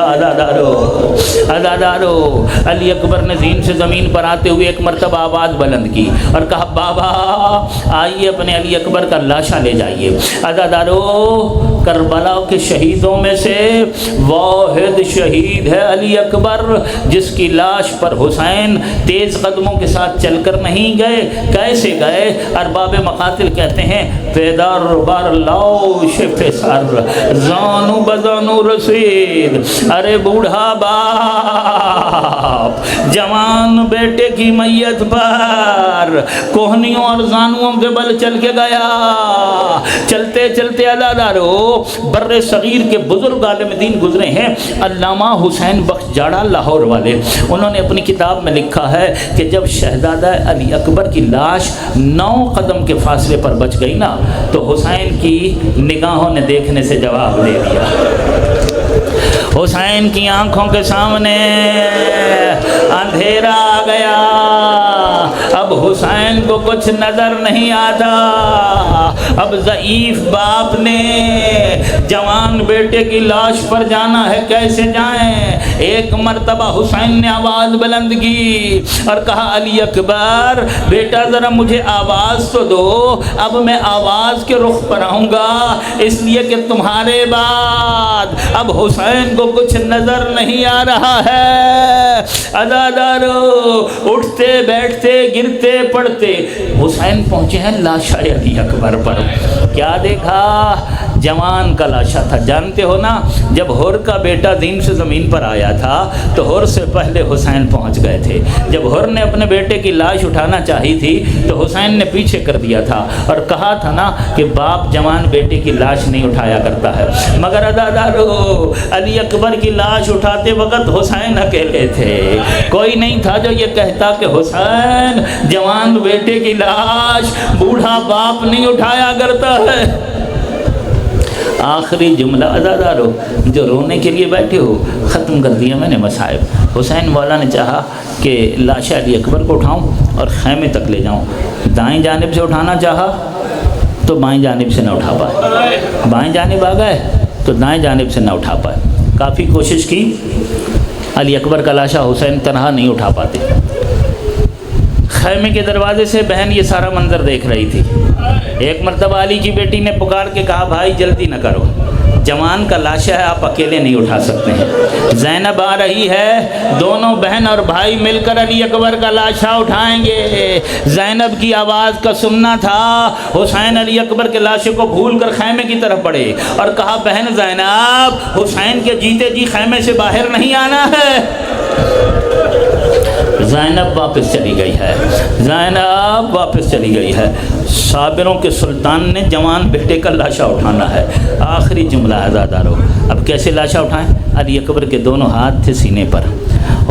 عزادارو علی اکبر نے زین سے زمین پر آتے ہوئے ایک مرتبہ آواز بلند کی اور کہا بابا آئیے اپنے علی اکبر کا لاشا لے جائیے۔ عزادارو کربلا کے شہیدوں میں سے واحد شہید ہے علی اکبر، جس کی لاش پر حسین تیز قدموں کے ساتھ چل کر نہیں گئے، کیسے گئے؟ ارباب مقاتل کہتے ہیں پیدار بار لاؤ شف سر زانو بزانو رسید، ارے بوڑھا باپ جوان بیٹے کی میت پر کوہنیوں اور زانوؤں کے بل چل کے گیا۔ چلتے چلتے عزادارو بر صغیر کے بزرگ عالم دین گزرے ہیں، علامہ حسین بخش جاڑا لاہور والے، انہوں نے اپنی کتاب میں لکھا ہے کہ جب شہزادہ علی اکبر کی لاش 9 قدم کے فاصلے پر بچ گئی نا تو حسین کی نگاہوں نے دیکھنے سے جواب دے دیا۔ حسین کی آنکھوں کے سامنے اندھیرا آ گیا، اب حسین کو کچھ نظر نہیں آتا۔ اب ضعیف باپ نے جوان بیٹے کی لاش پر جانا ہے، کیسے جائیں؟ ایک مرتبہ حسین نے آواز بلند کی اور کہا علی اکبر بیٹا ذرا مجھے آواز تو دو، اب میں آواز کے رخ پر آؤں گا، اس لیے کہ تمہارے بعد اب حسین کو کچھ نظر نہیں آ رہا ہے۔ عزادارو اٹھتے بیٹھتے گرتے پڑتے حسین پہنچے ہیں لاشا علی اکبر پر۔ کیا دیکھا؟ جوان کا لاشا تھا۔ جانتے ہو نا جب ہر کا بیٹا دین سے زمین پر آیا تھا تو ہر سے پہلے حسین پہنچ گئے تھے۔ جب ہر نے اپنے بیٹے کی لاش اٹھانا چاہی تھی تو حسین نے پیچھے کر دیا تھا اور کہا تھا نا کہ باپ جوان بیٹے کی لاش نہیں اٹھایا کرتا ہے۔ مگر عزادارو علی اکبر کی لاش اٹھاتے وقت حسین اکیلے تھے، کوئی نہیں تھا جو یہ کہتا کہ حسین جوان بیٹے کی لاش بوڑھا باپ نہیں اٹھایا کرتا ہے۔ آخری جملہ عزادارو جو رونے کے لیے بیٹھے ہو ختم کر دیا میں نے مصائب۔ حسین والا نے چاہا کہ لاش علی اکبر کو اٹھاؤں اور خیمے تک لے جاؤں، دائیں جانب سے اٹھانا چاہا تو بائیں جانب سے نہ اٹھا پائے، بائیں جانب آ گئے تو دائیں جانب سے نہ اٹھا پائے۔ کافی کوشش کی، علی اکبر کا لاشا حسین تنہا نہیں اٹھا پاتے۔ خیمے کے دروازے سے بہن یہ سارا منظر دیکھ رہی تھی۔ ایک مرتبہ علی کی بیٹی نے پکار کے کہا بھائی جلدی نہ کرو، جوان کا لاشا ہے، آپ اکیلے نہیں اٹھا سکتے ہیں۔ زینب آ رہی ہے، دونوں بہن اور بھائی مل کر علی اکبر کا لاشا اٹھائیں گے۔ زینب کی آواز کا سننا تھا۔ حسین علی اکبر کے لاشے کو بھول کر خیمے کی طرف بڑھے اور کہا بہن زینب حسین کے جیتے جی خیمے سے باہر نہیں آنا ہے۔ زینب واپس چلی گئی ہے، زینب واپس چلی گئی ہے۔ صابروں کے سلطان نے جوان بیٹے کا لاشا اٹھانا ہے۔ آخری جملہ عزادارو اب کیسے لاشا اٹھائیں؟ علی اکبر کے دونوں ہاتھ تھے سینے پر۔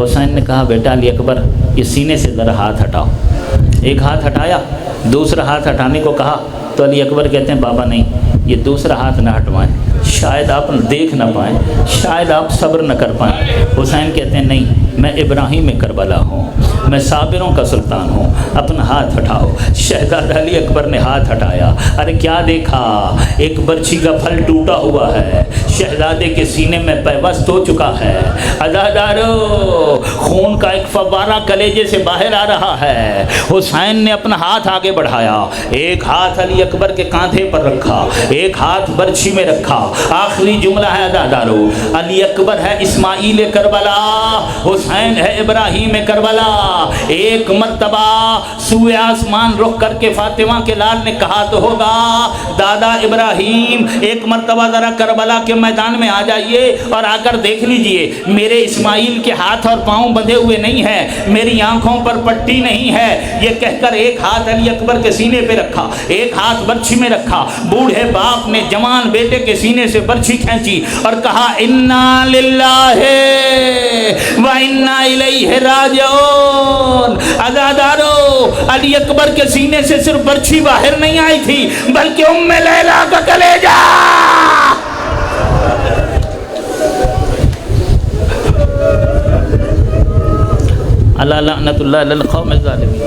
حسین نے کہا بیٹا علی اکبر یہ سینے سے ذرا ہاتھ ہٹاؤ۔ ایک ہاتھ ہٹایا، دوسرا ہاتھ ہٹانے کو کہا تو علی اکبر کہتے ہیں بابا نہیں، یہ دوسرا ہاتھ نہ ہٹوائیں، شاید آپ دیکھ نہ پائیں، شاید آپ صبر نہ کر پائیں۔ حسین کہتے ہیں نہیں، میں ابراہیم کربلا ہوں، میں صابروں کا سلطان ہوں، اپنا ہاتھ ہٹاؤ۔ شہزادہ علی اکبر نے ہاتھ ہٹایا۔ ارے کیا دیکھا؟ ایک برچھی کا پھل ٹوٹا ہوا ہے، شہزادے کے سینے میں پیوست ہو چکا ہے۔ عزادارو خون کا ایک فوارہ کلیجے سے باہر آ رہا ہے۔ حسین نے اپنا ہاتھ آگے بڑھایا، ایک ہاتھ علی اکبر کے کاندھے پر رکھا، ایک ہاتھ برچھی میں رکھا۔ آخری جملہ ہے عزادارو علی اکبر ہے اسماعیل کربلا، حسین ہے ابراہیم کربلا۔ ایک مرتبہ سوئے آسمان رخ کر کے فاطمہ کے لال نے کہا تو ہوگا دادا ابراہیم ایک مرتبہ ذرا کربلا کے میدان میں آ جائیے اور آ کر دیکھ لیجئے میرے اسماعیل کے ہاتھ اور پاؤں بندھے ہوئے نہیں ہیں، میری آنکھوں پر پٹی نہیں ہے۔ یہ کہہ کر ایک ہاتھ علی اکبر کے سینے پہ رکھا، ایک ہاتھ برچھی میں رکھا۔ بوڑھے باپ نے جوان بیٹے کے سینے سے برچھی کھینچی اور کہا انا للہ و انا الیہ راجعون۔ عزادارو علی اکبر کے سینے سے صرف برچھی باہر نہیں آئی تھی بلکہ ام لیلا کا کلیجہ۔ اللہ لعنت اللہ علی القوم الظالمین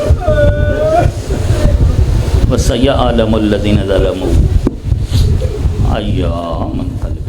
وسیعلم الذین ظلموا ایام انقلب۔